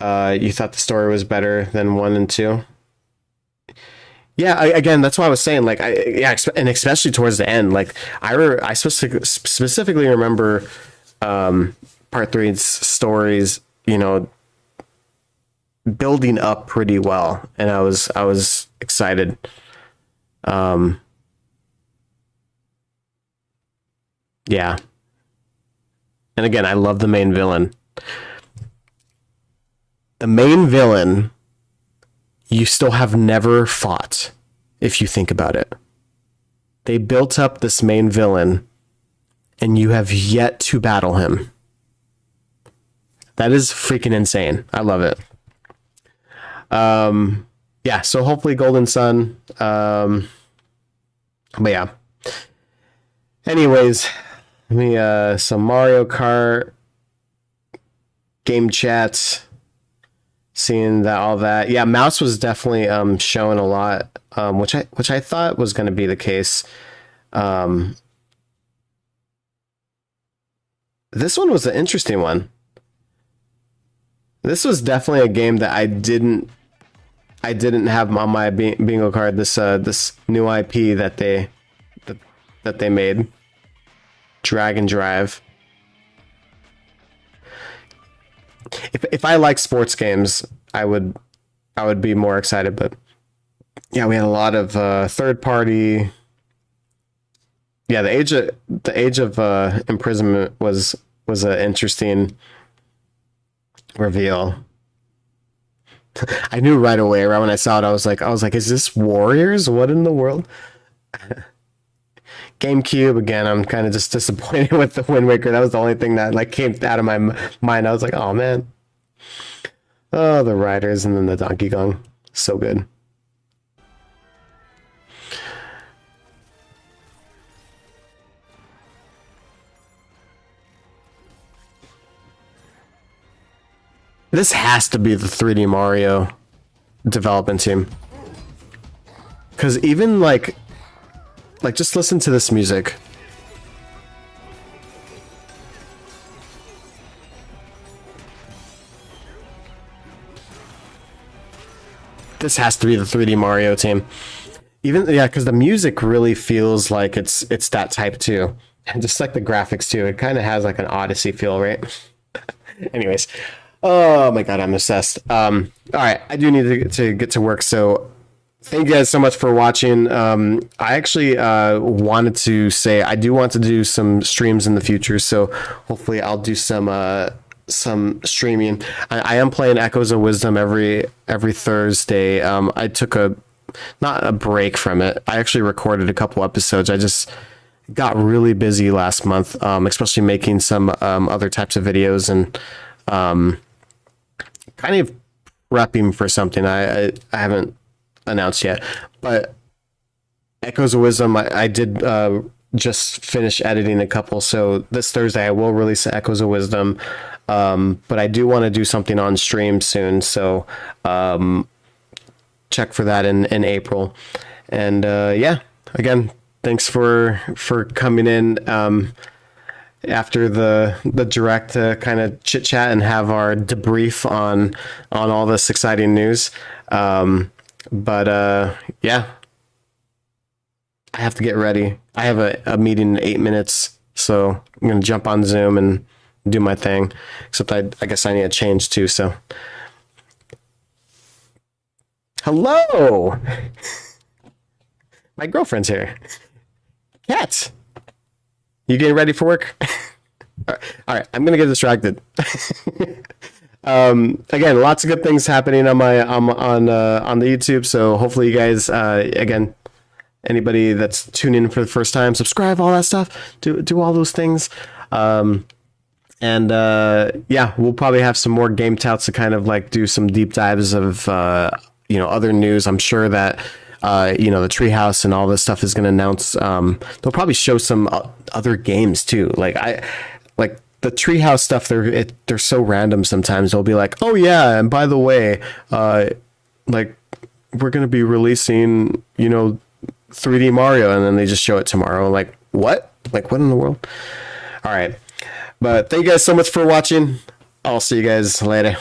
You thought the story was better than 1 and 2? Yeah, again, that's why I was saying, like, and especially towards the end, like, I specifically remember Part 3's stories, building up pretty well, and I was excited. Yeah. And again, I love the main villain. The main villain you still have never fought, if you think about it. They built up this main villain, and you have yet to battle him. That is freaking insane. I love it. Yeah, so hopefully Golden Sun. But yeah. Anyways, some Mario Kart game chats. Seeing that, all that, yeah, mouse was definitely shown a lot, which I thought was going to be the case. This one was an interesting one. This was definitely a game that I didn't have on my bingo card. This new IP that they made, Dragon Drive. If I like sports games, I would be more excited. But yeah, we had a lot of third party. Yeah, the age of imprisonment was an interesting reveal. I knew right away, right when I saw it, I was like, is this Warriors? What in the world? GameCube, again, I'm kind of just disappointed with the Wind Waker. That was the only thing that like came out of my mind. I was like, oh man. Oh, the Riders and then the Donkey Kong. So good. This has to be the 3D Mario development team. Because even like just listen to this music. This has to be the 3D Mario team. Even, yeah, because the music really feels like it's that type too. And just like the graphics too. It kind of has like an Odyssey feel, right? Anyways. Oh my god, I'm obsessed. All right, I do need to get to work, so thank you guys so much for watching. I actually wanted to say I do want to do some streams in the future, so hopefully I'll do some streaming. I am playing Echoes of Wisdom every Thursday. I took not a break from it. I actually recorded a couple episodes. I just got really busy last month, especially making some other types of videos and kind of prepping for something I haven't announced yet. But Echoes of Wisdom, I did just finish editing a couple, so this Thursday I will release Echoes of Wisdom. But I do want to do something on stream soon, so check for that in April. And yeah, again, thanks for coming in after the direct to kind of chit chat and have our debrief on all this exciting news. But yeah, I have to get ready. I have a meeting in 8 minutes, so I'm gonna jump on Zoom and do my thing. Except I guess I need to change too. So, hello, my girlfriend's here. Cat, you getting ready for work? All right, I'm gonna get distracted. Again, lots of good things happening on my on the YouTube. So hopefully you guys, again, anybody that's tuning in for the first time, subscribe, all that stuff, do all those things. And yeah, we'll probably have some more game touts to kind of like do some deep dives of other news. I'm sure that the Treehouse and all this stuff is going to announce. They'll probably show some other games too. Like the Treehouse stuff. They're so random sometimes. They'll be like, oh yeah, and by the way, like we're going to be releasing 3D Mario, and then they just show it tomorrow. Like what? Like what in the world? All right. But thank you guys so much for watching. I'll see you guys later.